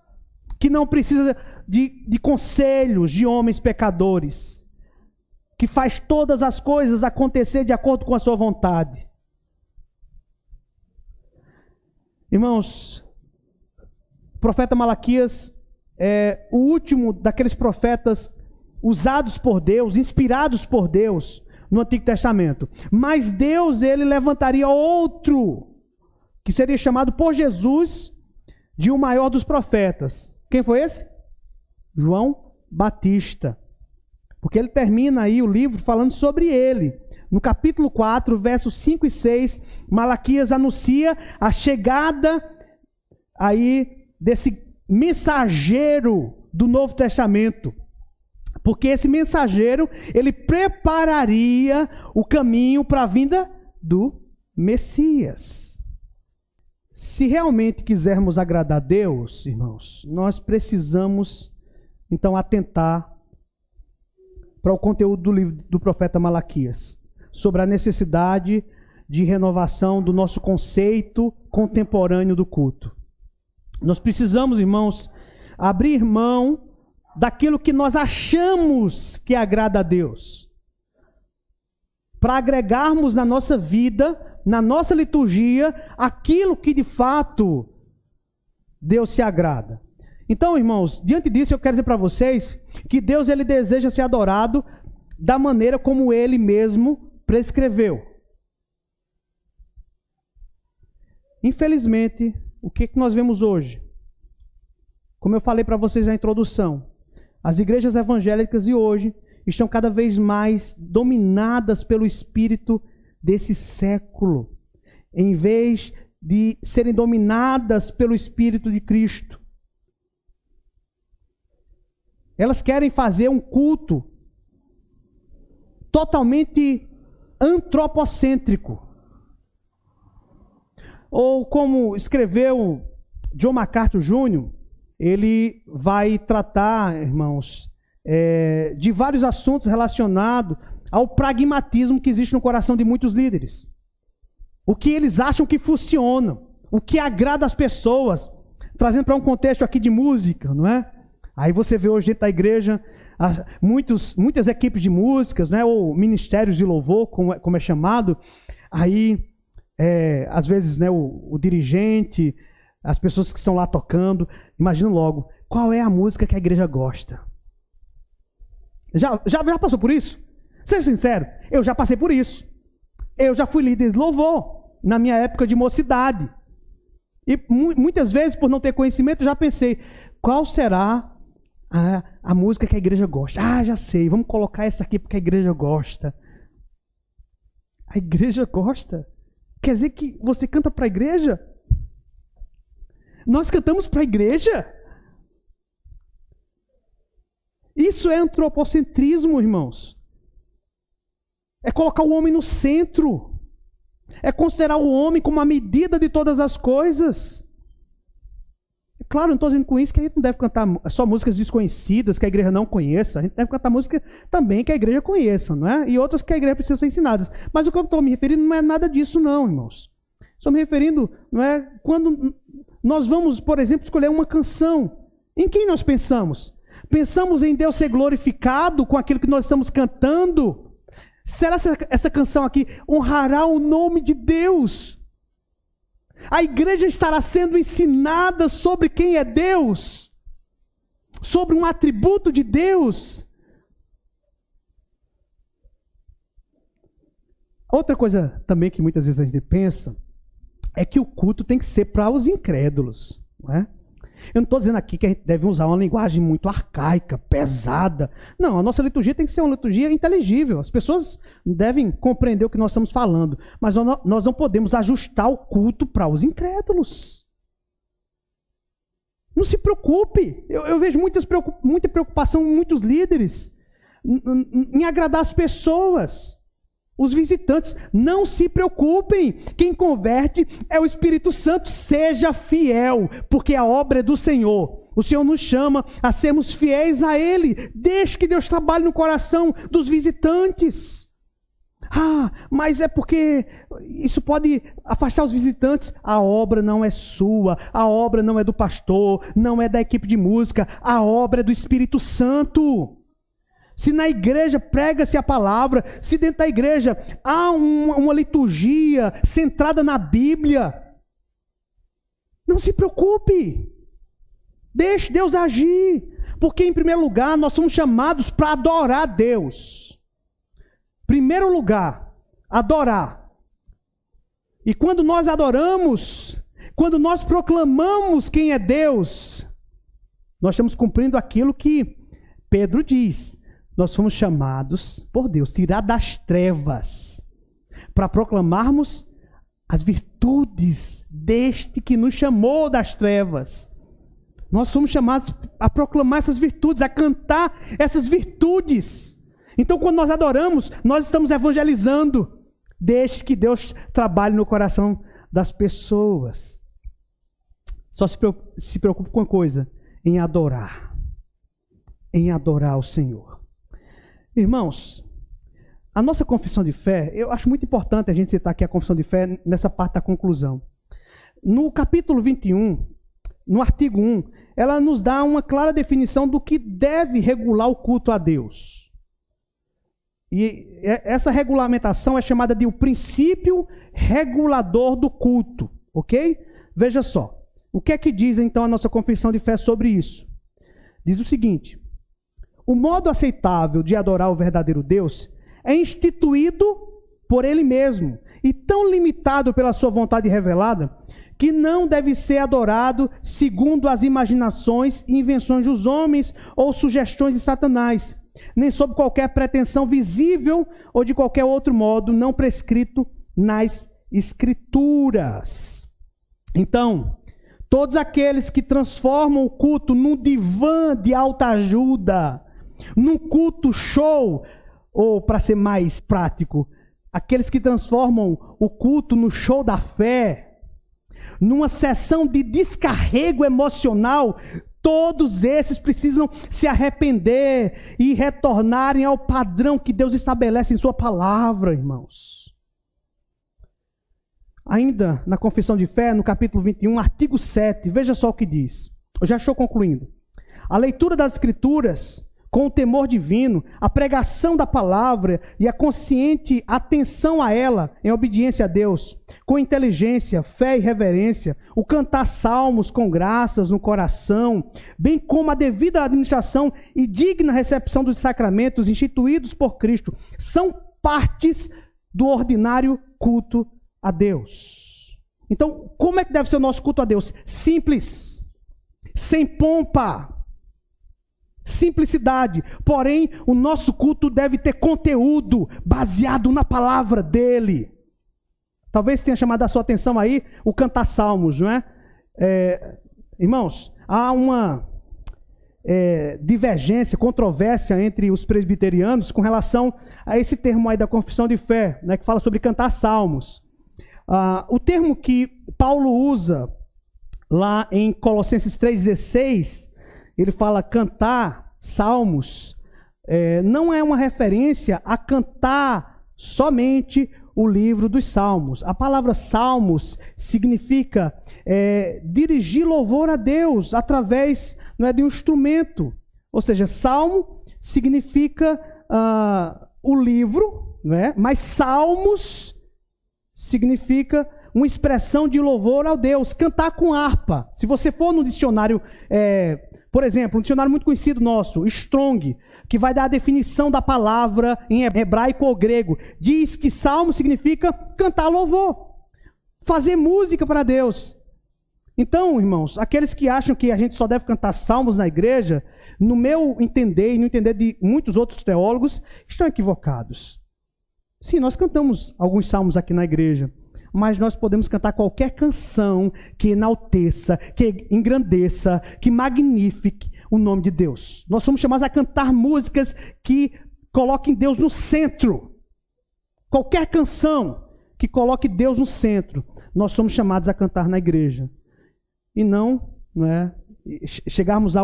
Que não precisa de conselhos de homens pecadores. Que faz todas as coisas acontecer de acordo com a sua vontade. Irmãos, o profeta Malaquias é o último daqueles profetas usados por Deus, inspirados por Deus no Antigo Testamento. Mas Deus, ele levantaria outro, que seria chamado por Jesus de o maior dos profetas. Quem foi esse? João Batista. Porque ele termina aí o livro falando sobre ele. No capítulo 4, versos 5 e 6, Malaquias anuncia a chegada aí desse mensageiro do Novo Testamento. Porque esse mensageiro, ele prepararia o caminho para a vinda do Messias. Se realmente quisermos agradar a Deus, irmãos, nós precisamos, então, atentar para o conteúdo do livro do profeta Malaquias, sobre a necessidade de renovação do nosso conceito contemporâneo do culto. Nós precisamos, irmãos, abrir mão daquilo que nós achamos que agrada a Deus, para agregarmos na nossa vida, na nossa liturgia, aquilo que de fato Deus se agrada. Então, irmãos, diante disso eu quero dizer para vocês que Deus, ele deseja ser adorado da maneira como ele mesmo prescreveu. Infelizmente, o que nós vemos hoje? Como eu falei para vocês na introdução, As igrejas evangélicas de hoje estão cada vez mais dominadas pelo espírito desse século, em vez de serem dominadas pelo espírito de Cristo. Elas querem fazer um culto totalmente antropocêntrico. Ou como escreveu John MacArthur Jr., ele vai tratar, irmãos, de vários assuntos relacionados ao pragmatismo que existe no coração de muitos líderes. O que eles acham que funciona, o que agrada as pessoas, trazendo para um contexto aqui de música, não é? Aí você vê hoje dentro da igreja muitas equipes de músicas, né, ou ministérios de louvor, como é chamado. Aí, às vezes, né, o dirigente, as pessoas que estão lá tocando, imaginam logo, qual é a música que a igreja gosta? Já passou por isso? Seja sincero, eu já passei por isso. Eu já fui líder de louvor na minha época de mocidade. E muitas vezes, por não ter conhecimento, já pensei, qual será a música que a igreja gosta? Ah, já sei, vamos colocar essa aqui porque a igreja gosta. A igreja gosta? Quer dizer que você canta para a igreja? Nós cantamos para a igreja? Isso é antropocentrismo, irmãos. É colocar o homem no centro. É considerar o homem como a medida de todas as coisas. Claro, não estou dizendo com isso que a gente não deve cantar só músicas desconhecidas que a igreja não conheça. A gente deve cantar música também que a igreja conheça, não é? E outras que a igreja precisa ser ensinadas. Mas o que eu estou me referindo não é nada disso não, irmãos. Estou me referindo, não é? Quando nós vamos, por exemplo, escolher uma canção, em quem nós pensamos? Pensamos em Deus ser glorificado com aquilo que nós estamos cantando? Será que essa canção aqui honrará o nome de Deus? A igreja estará sendo ensinada sobre quem é Deus? Sobre um atributo de Deus? Outra coisa também que muitas vezes a gente pensa é que o culto tem que ser para os incrédulos, não é? Eu não estou dizendo aqui que a gente deve usar uma linguagem muito arcaica, pesada. Não, a nossa liturgia tem que ser uma liturgia inteligível. As pessoas devem compreender o que nós estamos falando. Mas nós não podemos ajustar o culto para os incrédulos. Não se preocupe. Eu vejo muita preocupação em muitos líderes em agradar as pessoas. Os visitantes, não se preocupem, quem converte é o Espírito Santo, seja fiel, porque a obra é do Senhor. O Senhor nos chama a sermos fiéis a Ele, deixe que Deus trabalhe no coração dos visitantes. Ah, mas é porque isso pode afastar os visitantes. A obra não é sua, a obra não é do pastor, não é da equipe de música, a obra é do Espírito Santo. Se na igreja prega-se a palavra, se dentro da igreja há uma liturgia centrada na Bíblia, não se preocupe, deixe Deus agir, porque em primeiro lugar nós somos chamados para adorar a Deus. Primeiro lugar, adorar. E quando nós adoramos, quando nós proclamamos quem é Deus, nós estamos cumprindo aquilo que Pedro diz. Nós fomos chamados por Deus, tirar das trevas, para proclamarmos as virtudes deste que nos chamou das trevas. Nós somos chamados a proclamar essas virtudes, a cantar essas virtudes. Então, quando nós adoramos, nós estamos evangelizando. Deixe que Deus trabalhe no coração das pessoas. Só se preocupe com uma coisa, em adorar o Senhor. Irmãos, a nossa confissão de fé, eu acho muito importante a gente citar aqui a confissão de fé nessa parte da conclusão. No capítulo 21, no artigo 1, ela nos dá uma clara definição do que deve regular o culto a Deus. E essa regulamentação é chamada de o princípio regulador do culto, ok? Veja só, o que é que diz então a nossa confissão de fé sobre isso? Diz o seguinte: o modo aceitável de adorar o verdadeiro Deus é instituído por ele mesmo, e tão limitado pela sua vontade revelada, que não deve ser adorado segundo as imaginações e invenções dos homens ou sugestões de Satanás, nem sob qualquer pretensão visível ou de qualquer outro modo não prescrito nas Escrituras. Então, todos aqueles que transformam o culto num divã de alta ajuda, num culto show, ou para ser mais prático, aqueles que transformam o culto no show da fé, numa sessão de descarrego emocional, todos esses precisam se arrepender e retornarem ao padrão que Deus estabelece em sua palavra, irmãos. Ainda na Confissão de Fé, no capítulo 21, artigo 7, veja só o que diz. Eu já estou concluindo. A leitura das Escrituras com o temor divino, a pregação da palavra e a consciente atenção a ela em obediência a Deus, com inteligência, fé e reverência, o cantar salmos com graças no coração, bem como a devida administração e digna recepção dos sacramentos instituídos por Cristo, são partes do ordinário culto a Deus. Então, como é que deve ser o nosso culto a Deus? Simples, sem pompa, simplicidade. Porém, o nosso culto deve ter conteúdo baseado na palavra dele. Talvez tenha chamado a sua atenção aí o cantar salmos, não é? Irmãos, há uma divergência, controvérsia entre os presbiterianos com relação a esse termo aí da confissão de fé, né, que fala sobre cantar salmos. O termo que Paulo usa lá em Colossenses 3,16, ele fala cantar salmos, não é uma referência a cantar somente o livro dos salmos. A palavra salmos significa dirigir louvor a Deus através, não é, de um instrumento. Ou seja, salmo significa o livro, não é? Mas salmos significa uma expressão de louvor ao Deus. Cantar com harpa. Se você for no dicionário, por exemplo, um dicionário muito conhecido nosso, Strong, que vai dar a definição da palavra em hebraico ou grego, diz que salmo significa cantar louvor, fazer música para Deus. Então, irmãos, aqueles que acham que a gente só deve cantar salmos na igreja, no meu entender e no entender de muitos outros teólogos, estão equivocados. Sim, nós cantamos alguns salmos aqui na igreja, mas nós podemos cantar qualquer canção que enalteça, que engrandeça, que magnifique o nome de Deus. Nós somos chamados a cantar músicas que coloquem Deus no centro. Qualquer canção que coloque Deus no centro, nós somos chamados a cantar na igreja. E não é chegarmos a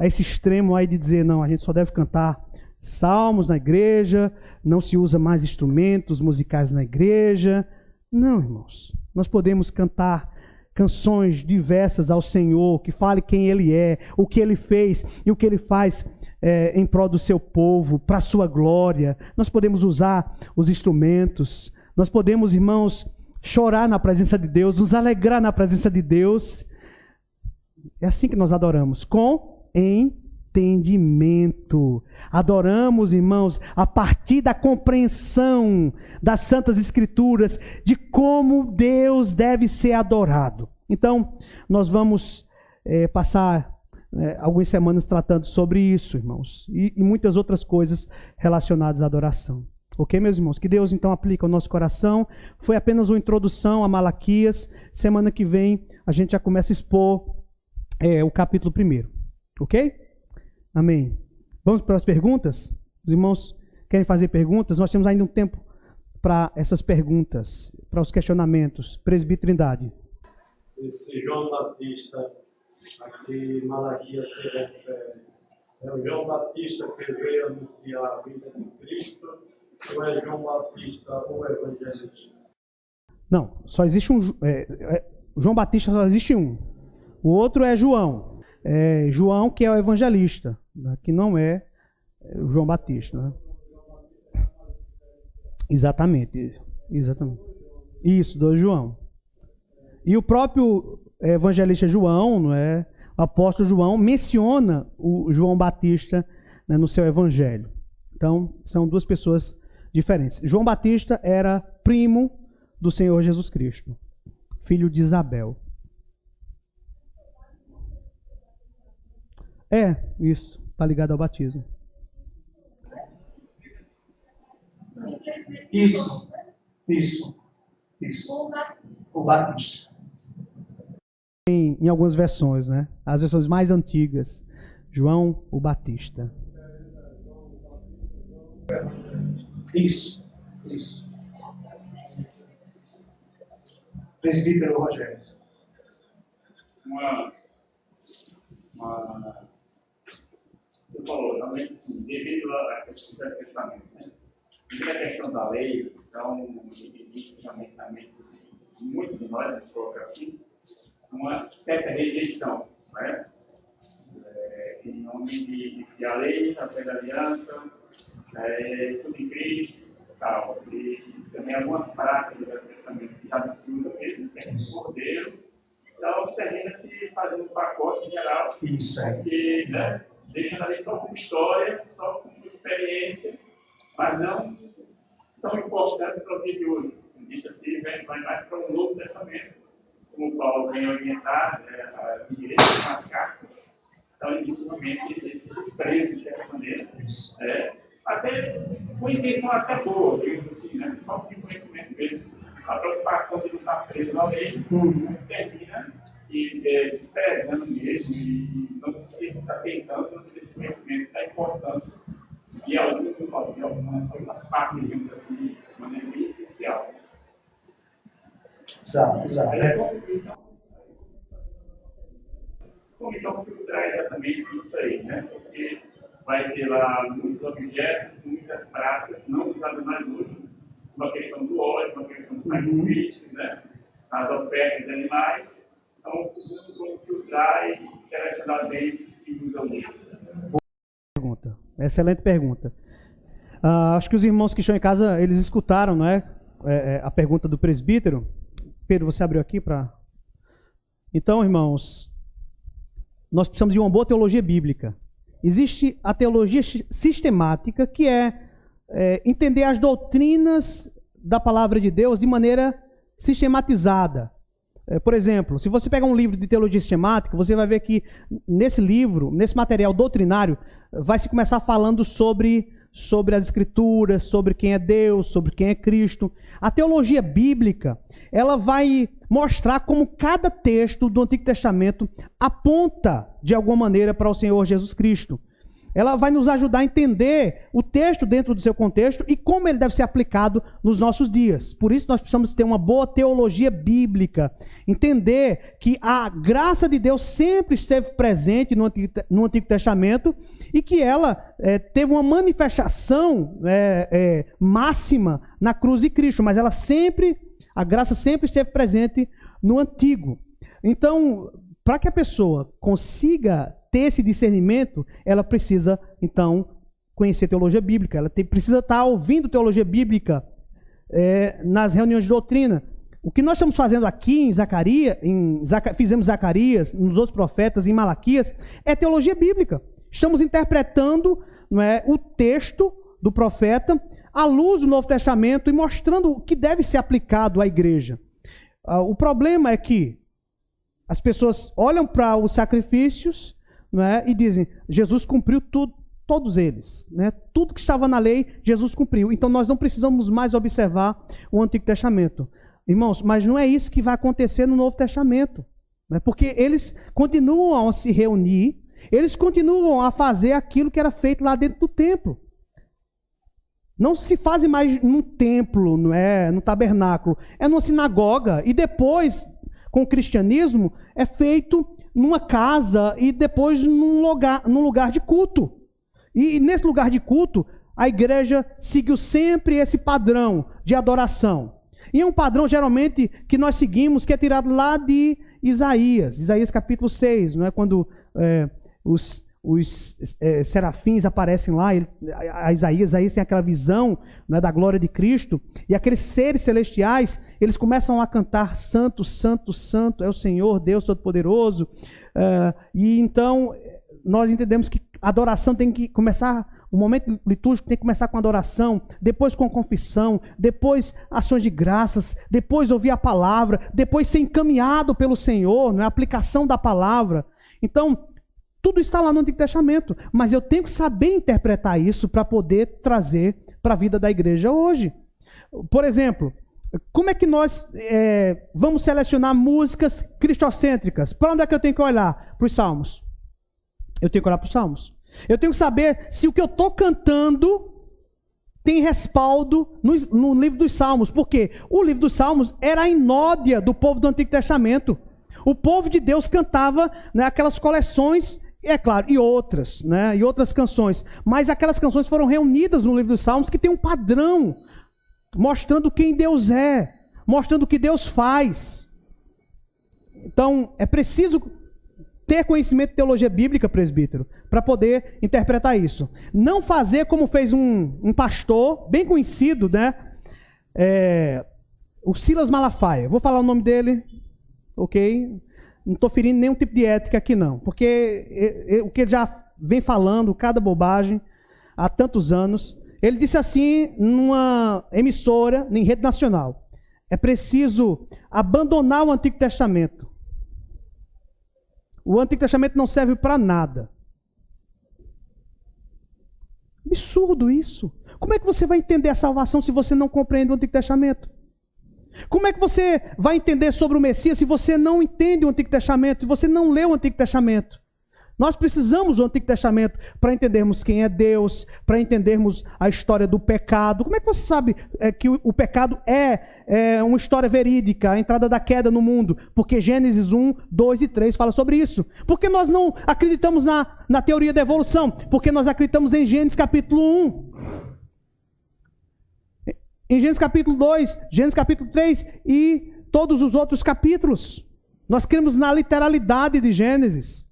esse extremo aí de dizer, não, a gente só deve cantar salmos na igreja, não se usa mais instrumentos musicais na igreja. Não, irmãos, nós podemos cantar canções diversas ao Senhor, que fale quem Ele é, o que Ele fez e o que Ele faz em prol do seu povo, para a sua glória. Nós podemos usar os instrumentos, nós podemos, irmãos, chorar na presença de Deus, nos alegrar na presença de Deus. É assim que nós adoramos, com entendimento. Adoramos, irmãos, a partir da compreensão das Santas Escrituras, de como Deus deve ser adorado. Então, nós vamos passar algumas semanas tratando sobre isso, irmãos, e muitas outras coisas relacionadas à adoração. Ok, meus irmãos? Que Deus, então, aplique ao nosso coração. Foi apenas uma introdução a Malaquias. Semana que vem, a gente já começa a expor o capítulo 1. Ok? Amém. Vamos para as perguntas? Os irmãos querem fazer perguntas? Nós temos ainda um tempo para essas perguntas, para os questionamentos. Presbítero Trindade. Esse João Batista, aqui em Malaquias se refere, é o João Batista que veio anunciar a vida de Cristo, ou é João Batista o evangelista? Não, só existe um. João Batista só existe um. O outro é João. João, que é o evangelista, né, que não é o João Batista. Né? Exatamente. Isso, do João. E o próprio evangelista João, não é? O apóstolo João, menciona o João Batista, né, no seu evangelho. Então, são duas pessoas diferentes. João Batista era primo do Senhor Jesus Cristo, filho de Isabel. Isso, está ligado ao batismo. Isso. O Batista. Em algumas versões, né? As versões mais antigas. João o Batista. Isso. Presbítero Rogério. Você falou, realmente, assim, devido à questão do testamento, né? Devido à questão da lei, então, existe realmente na mente de muitos de nós, vamos colocar assim, uma certa rejeição, né? Em nome de a lei, a fé da aliança, tudo em Cristo, tal. E também algumas práticas do testamento que já absurda mesmo, que é um cordeiro. Então, termina se fazendo um pacote geral, que, né, deixa a lei só como história, só como experiência, mas não tão importante para o dia de hoje. Como disse assim, vai mais para um novo testamento, como Paulo vem orientar a igreja com as cartas. Então, ele justamente esse desprezo, de certa maneira, até com intenção até boa, digamos assim, né? Falta de conhecimento mesmo. A preocupação de não estar preso na lei termina desprezando mesmo e não se atentando nesse conhecimento da importância de algumas partes, digamos assim, de maneira bem essencial. Exato. Como então filtrar exatamente isso aí, né? Porque vai ter lá muitos objetos, muitas práticas, não usadas mais hoje, uma questão do óleo, uma questão do sacrifício, né? As ofertas de animais. Então, como filtrar e selecionar bem se usa o livro. Excelente pergunta. Acho que os irmãos que estão em casa, eles escutaram, não é? A pergunta do presbítero. Pedro, você abriu aqui para... Então, irmãos, nós precisamos de uma boa teologia bíblica. Existe a teologia sistemática, que é entender as doutrinas da palavra de Deus de maneira sistematizada. Por exemplo, se você pegar um livro de teologia sistemática, você vai ver que nesse livro, nesse material doutrinário, vai se começar falando sobre as Escrituras, sobre quem é Deus, sobre quem é Cristo. A teologia bíblica, ela vai mostrar como cada texto do Antigo Testamento aponta, de alguma maneira, para o Senhor Jesus Cristo. Ela vai nos ajudar a entender o texto dentro do seu contexto e como ele deve ser aplicado nos nossos dias. Por isso nós precisamos ter uma boa teologia bíblica. Entender que a graça de Deus sempre esteve presente no Antigo Testamento e que ela teve uma manifestação máxima na cruz de Cristo, mas a graça sempre esteve presente no Antigo. Então, para que a pessoa consiga ter esse discernimento, ela precisa, então, conhecer teologia bíblica. Ela precisa estar ouvindo teologia bíblica nas reuniões de doutrina. O que nós estamos fazendo aqui em Zacarias, fizemos Zacarias, nos outros profetas, em Malaquias, é teologia bíblica. Estamos interpretando, não é, o texto do profeta à luz do Novo Testamento e mostrando o que deve ser aplicado à igreja. O problema é que as pessoas olham para os sacrifícios, não é, e dizem, Jesus cumpriu tudo, todos eles. Né? Tudo que estava na lei, Jesus cumpriu. Então nós não precisamos mais observar o Antigo Testamento. Irmãos, mas não é isso que vai acontecer no Novo Testamento. Né? Porque eles continuam a se reunir, eles continuam a fazer aquilo que era feito lá dentro do templo. Não se faz mais num templo, não é, no tabernáculo, é numa sinagoga. E depois, com o cristianismo, é feito numa casa e depois num lugar de culto. E nesse lugar de culto, a igreja seguiu sempre esse padrão de adoração. E é um padrão, geralmente, que nós seguimos, que é tirado lá de Isaías capítulo 6, não é? Quando os serafins aparecem lá, Isaías tem aquela visão, né, da glória de Cristo, e aqueles seres celestiais, eles começam a cantar santo, santo, santo é o Senhor, Deus Todo-Poderoso, e então nós entendemos que a adoração tem que começar O momento litúrgico tem que começar com adoração, depois com confissão, depois ações de graças, depois ouvir a palavra, depois ser encaminhado pelo Senhor, não é? A aplicação da palavra. Então, tudo está lá no Antigo Testamento, mas eu tenho que saber interpretar isso para poder trazer para a vida da igreja hoje. Por exemplo, como é que nós vamos selecionar músicas cristocêntricas? Para onde é que eu tenho que olhar? Para os Salmos. Eu tenho que olhar para os Salmos. Eu tenho que saber se o que eu estou cantando tem respaldo no livro dos Salmos. Por quê? O livro dos Salmos era a inódia do povo do Antigo Testamento. O povo de Deus cantava, né, aquelas coleções, é claro, e outras, né, e outras canções. Mas aquelas canções foram reunidas no livro dos Salmos que tem um padrão, mostrando quem Deus é, mostrando o que Deus faz. Então, é preciso ter conhecimento de teologia bíblica, presbítero, para poder interpretar isso. Não fazer como fez um pastor bem conhecido, né? O Silas Malafaia. Vou falar o nome dele, ok? Não estou ferindo nenhum tipo de ética aqui não, porque o que ele já vem falando, cada bobagem, há tantos anos. Ele disse assim numa emissora, em rede nacional: é preciso abandonar o Antigo Testamento. O Antigo Testamento não serve para nada. Absurdo isso. Como é que você vai entender a salvação se você não compreende o Antigo Testamento? Como é que você vai entender sobre o Messias se você não entende o Antigo Testamento, se você não lê o Antigo Testamento? Nós precisamos do Antigo Testamento para entendermos quem é Deus, para entendermos a história do pecado. Como é que você sabe que o pecado é uma história verídica, a entrada da queda no mundo? Porque Gênesis 1, 2 e 3 fala sobre isso. Porque nós não acreditamos na teoria da evolução? Porque nós acreditamos em Gênesis capítulo 1. Em Gênesis capítulo 2, Gênesis capítulo 3 e todos os outros capítulos. Nós cremos na literalidade de Gênesis.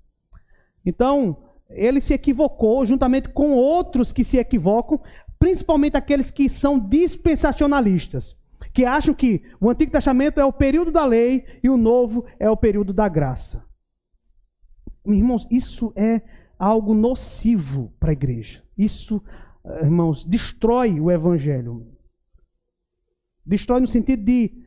Então, ele se equivocou juntamente com outros que se equivocam, principalmente aqueles que são dispensacionalistas, que acham que o Antigo Testamento é o período da lei e o Novo é o período da graça. Irmãos, isso é algo nocivo para a igreja. Isso, irmãos, destrói o Evangelho. Destrói no sentido de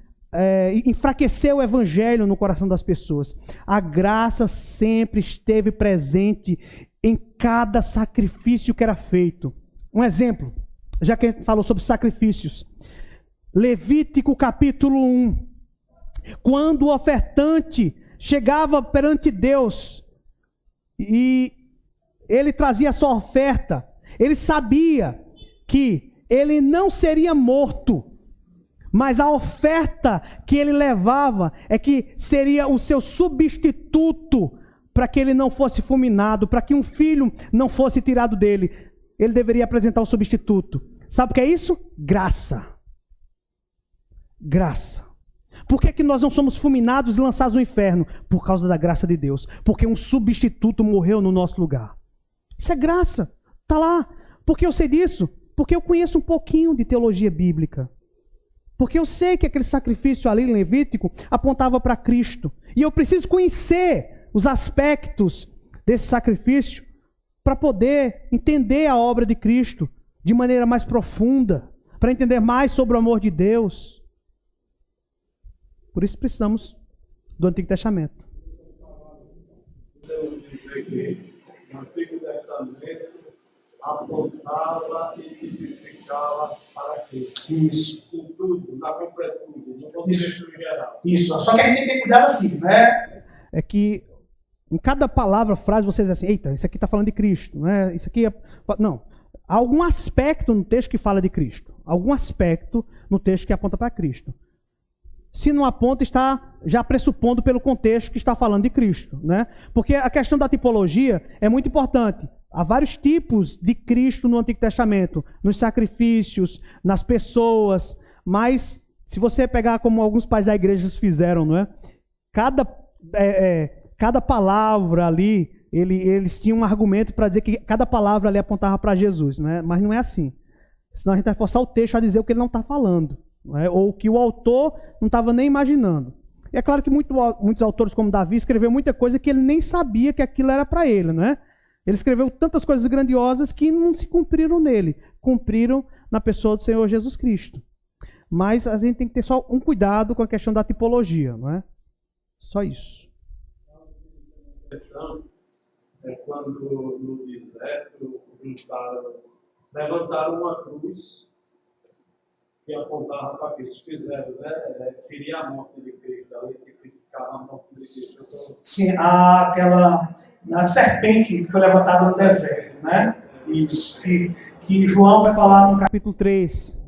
enfraquecer o Evangelho no coração das pessoas. A graça sempre esteve presente em cada sacrifício que era feito. Um exemplo, já que a gente falou sobre sacrifícios. Levítico capítulo 1. Quando o ofertante chegava perante Deus e ele trazia a sua oferta, ele sabia que ele não seria morto, mas a oferta que ele levava é que seria o seu substituto para que ele não fosse fulminado, para que um filho não fosse tirado dele. Ele deveria apresentar o substituto. Sabe o que é isso? Graça. Graça. Por que nós não somos fulminados e lançados no inferno? Por causa da graça de Deus. Porque um substituto morreu no nosso lugar. Isso é graça. Está lá. Por que eu sei disso? Porque eu conheço um pouquinho de teologia bíblica. Porque eu sei que aquele sacrifício ali em Levítico apontava para Cristo. E eu preciso conhecer os aspectos desse sacrifício para poder entender a obra de Cristo de maneira mais profunda, para entender mais sobre o amor de Deus. Por isso precisamos do Antigo Testamento. Podemos dizer que o Antigo Testamento apontava e tipificava para Cristo. Isso. Em tudo, na completude, no contexto geral. Isso. Só que a gente tem que ter cuidado assim, né? É que em cada palavra, frase, vocês dizem assim: eita, isso aqui está falando de Cristo, né? Isso aqui é... Não. Há algum aspecto no texto que fala de Cristo. Algum aspecto no texto que aponta para Cristo. Se não aponta, está já pressupondo pelo contexto que está falando de Cristo, né? Porque a questão da tipologia é muito importante. Há vários tipos de Cristo no Antigo Testamento, nos sacrifícios, nas pessoas, mas se você pegar como alguns pais da igreja fizeram, não é? Cada palavra ali, eles tinham um argumento para dizer que cada palavra ali apontava para Jesus, não é? Mas não é assim. Senão a gente vai forçar o texto a dizer o que ele não está falando, não é? Ou o que o autor não estava nem imaginando. E é claro que muitos autores, como Davi, escreveu muita coisa que ele nem sabia que aquilo era para ele, não é? Ele escreveu tantas coisas grandiosas que não se cumpriram nele, cumpriram na pessoa do Senhor Jesus Cristo. Mas a gente tem que ter só um cuidado com a questão da tipologia, não é? Só isso. É quando no deserto levantaram uma cruz que apontava para Cristo. Fizeram, né? Seria a morte de Cristo, ali que ficava a morte de Cristo. Sim, a serpente que foi levantada no deserto, né? Isso, que João vai falar no Capítulo 3,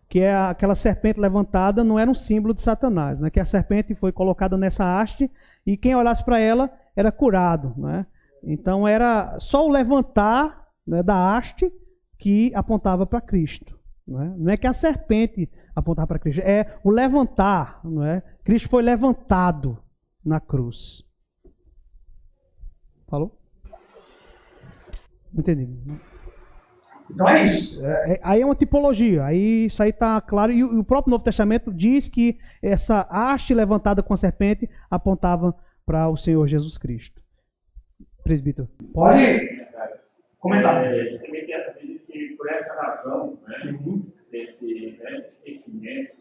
que é aquela serpente levantada, não era um símbolo de Satanás, né? Que a serpente foi colocada nessa haste e quem olhasse para ela era curado, né? Então era só o levantar, né, da haste que apontava para Cristo. Não é que a serpente apontava para Cristo, é o levantar. Não é? Cristo foi levantado na cruz. Falou? Não entendi. Então é isso. Aí é uma tipologia, aí isso aí está claro. E o próprio Novo Testamento diz que essa haste levantada com a serpente apontava para o Senhor Jesus Cristo. Presbítero. Pode comentar. Eu também acredito que por essa razão, né, desse esquecimento,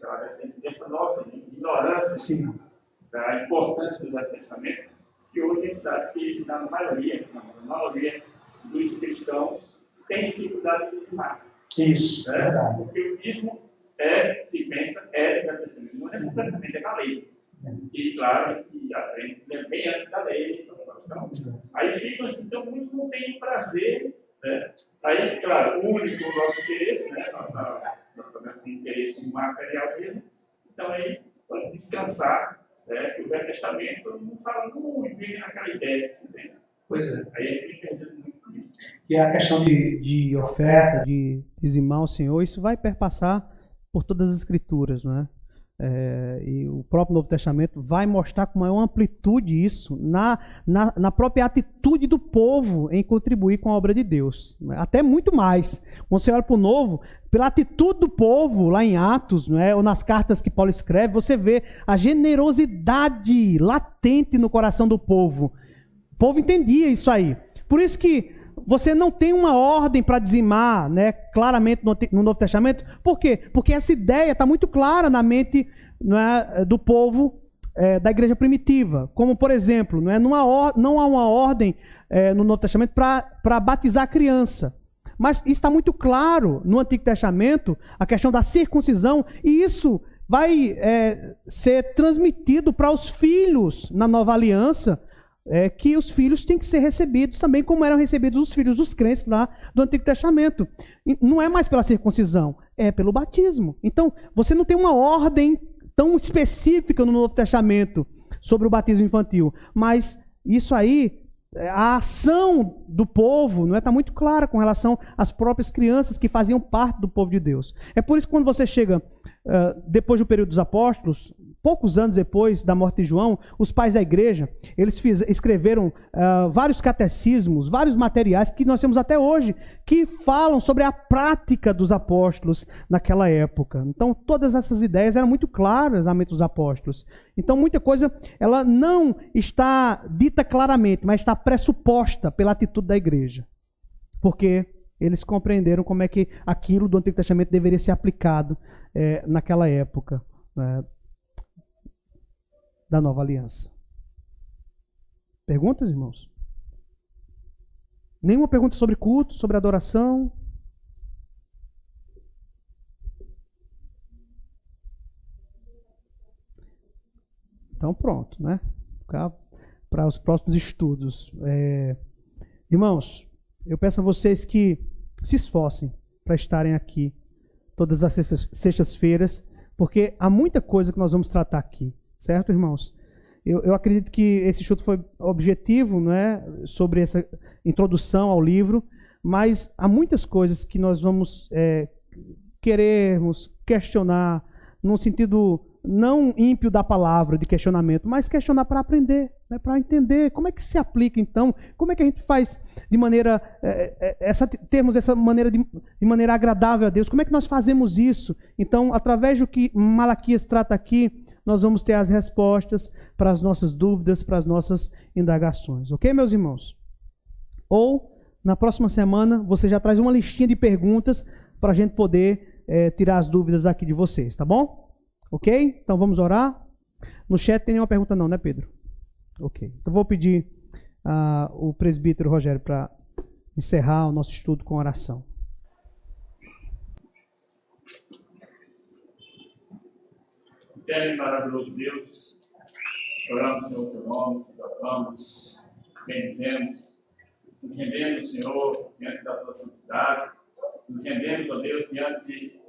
dessa nossa ignorância, Sim, da importância do Velho Testamento, que hoje a gente sabe que na maioria dos cristãos tem dificuldade de dizimar. isso, Né? verdade. Porque o dízimo se pensa, do Velho Testamento, não é completamente, é da lei. E claro que aprende bem antes da lei. Então, aí ficam assim, então muitos não têm prazer, né? Aí, claro, único o nosso interesse, né? Nosso interesse material mesmo. Então aí pode descansar, né? Que o Velho Testamento não fala muito bem naquela ideia que se tem. Pois é. Aí a gente entende muito isso. E a questão De oferta, de dizimar o Senhor, isso vai perpassar por todas as Escrituras, não é? E o próprio Novo Testamento vai mostrar com maior amplitude isso na própria atitude do povo em contribuir com a obra de Deus. Até muito mais. Quando você olha para o Novo, pela atitude do povo lá em Atos, não é? Ou nas cartas que Paulo escreve, você vê a generosidade latente no coração do povo. O povo entendia isso aí. Por isso que você não tem uma ordem para dizimar, né, claramente no Novo Testamento. Por quê? Porque essa ideia está muito clara na mente, não é, do povo da igreja primitiva. Como, por exemplo, não há uma ordem no Novo Testamento para batizar a criança. Mas isso está muito claro no Antigo Testamento, a questão da circuncisão, e isso vai ser transmitido para os filhos na Nova Aliança, que os filhos têm que ser recebidos também como eram recebidos os filhos dos crentes lá do Antigo Testamento. E não é mais pela circuncisão, é pelo batismo. Então, você não tem uma ordem tão específica no Novo Testamento sobre o batismo infantil, mas isso aí, a ação do povo não está muito clara com relação às próprias crianças que faziam parte do povo de Deus. É por isso que quando você chega depois do período dos apóstolos, poucos anos depois da morte de João, os pais da igreja, eles escreveram vários catecismos, vários materiais que nós temos até hoje, que falam sobre a prática dos apóstolos naquela época. Então, todas essas ideias eram muito claras na mente dos apóstolos. Então, muita coisa, ela não está dita claramente, mas está pressuposta pela atitude da igreja. Porque eles compreenderam como é que aquilo do Antigo Testamento deveria ser aplicado naquela época, da Nova Aliança. Perguntas, irmãos? Nenhuma pergunta sobre culto, sobre adoração? Então pronto, né? Para os próximos estudos. Irmãos, eu peço a vocês que se esforcem para estarem aqui todas as sextas-feiras, porque há muita coisa que nós vamos tratar aqui. Certo, irmãos? Eu acredito que esse estudo foi objetivo, não é, sobre essa introdução ao livro, mas há muitas coisas que nós vamos querermos questionar, num sentido não ímpio da palavra, de questionamento, mas questionar para aprender, né, para entender como é que se aplica, então, como é que a gente faz de maneira, termos essa maneira de maneira agradável a Deus, como é que nós fazemos isso? Então, através do que Malaquias trata aqui, nós vamos ter as respostas para as nossas dúvidas, para as nossas indagações. Ok, meus irmãos? ou na próxima semana você já traz uma listinha de perguntas para a gente poder tirar as dúvidas aqui de vocês, tá bom? Ok? Então vamos orar. No chat tem nenhuma pergunta não, né, Pedro? Ok. Então vou pedir o presbítero Rogério para encerrar o nosso estudo com oração. Eterno e maravilhoso Deus, oramos, Senhor, teu nome, te adoramos, bendizemos, nos rendemos, Senhor, diante da tua santidade, nos rendemos, ó Deus, diante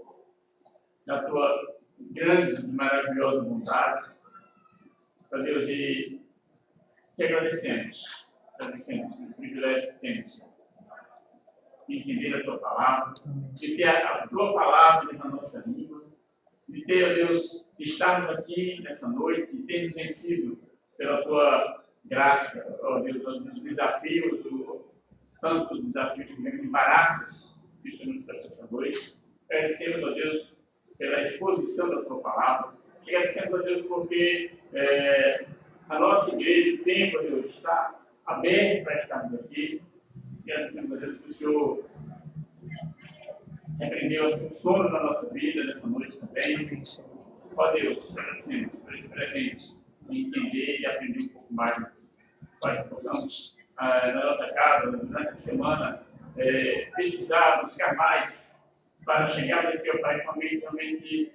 da tua grande e maravilhosa vontade, ó Deus, e te agradecemos pelo privilégio que temos, Senhor, de entender a tua palavra, de ter a tua palavra na nossa língua, de ter, ó Deus, estarmos aqui nessa noite e termos vencido pela tua graça, ó Deus, os desafios, tantos desafios que vêm, embaraços que o Senhor nos trouxe essa noite. Agradecemos, ó Deus, pela exposição da tua palavra. Agradecemos, ó Deus, porque a nossa igreja, o tempo, ó Deus, está aberto para estarmos aqui. Agradecemos, ó Deus, que o Senhor repreendeu assim, o sono na nossa vida nessa noite também. Ó Deus, agradecemos por esse presente, de entender e aprender um pouco mais de ti. Pai, que possamos, na nossa casa, durante a semana, pesquisar, buscar mais, para chegar daqui, ó Pai, com a mente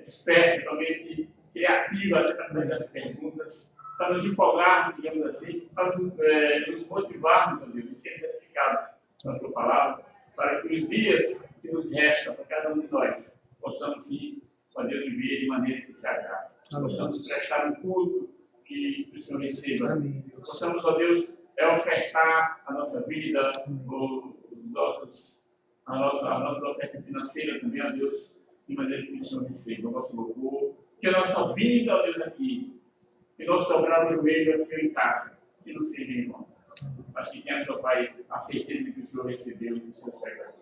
esperta, com a mente criativa, até para fazer as perguntas, para nos empolgarmos, digamos assim, para nos motivarmos, ó Deus, e sermos edificados com a tua palavra, para que os dias que nos restam para cada um de nós possamos, sim, ó Deus, viver de maneira que te agrade. Possamos prestar um culto que o Senhor receba. Amém. Possamos, ó Deus, ofertar a nossa vida, a nossa oferta financeira também, ó Deus, de maneira que o Senhor receba o nosso louvor. Que a nossa vida, ó Deus, aqui, que nós dobrar o joelho aqui em casa, que não seja em vão. Mas que tenha, ó Pai, a certeza de que o Senhor recebeu e que o Senhor será.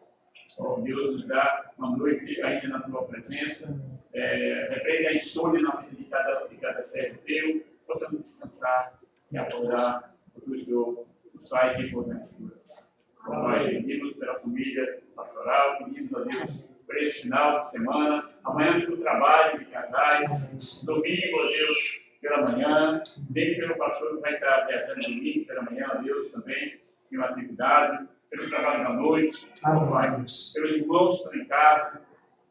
Ó Deus, nos dá uma noite ainda na tua presença. Repreenda a insônia na vida de cada servo teu. Possamos descansar e acordar, porque o Senhor nos faz repousar em segurança. Ó Pai, pedimos pela família pastoral, pedimos a Deus por esse final de semana, amanhã pelo trabalho de casais, domingo, ó Deus, pela manhã, bem pelo pastor que vai estar viajando domingo pela manhã, ó Deus, também, em uma atividade, pelo trabalho da noite, ó Pai, pelos irmãos que estão em casa,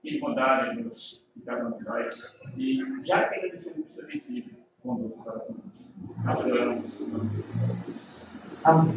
que bondade, Deus, de cada um de nós, e já que agradecemos o seu vencido, conduto para todos. Adoramos. Amém.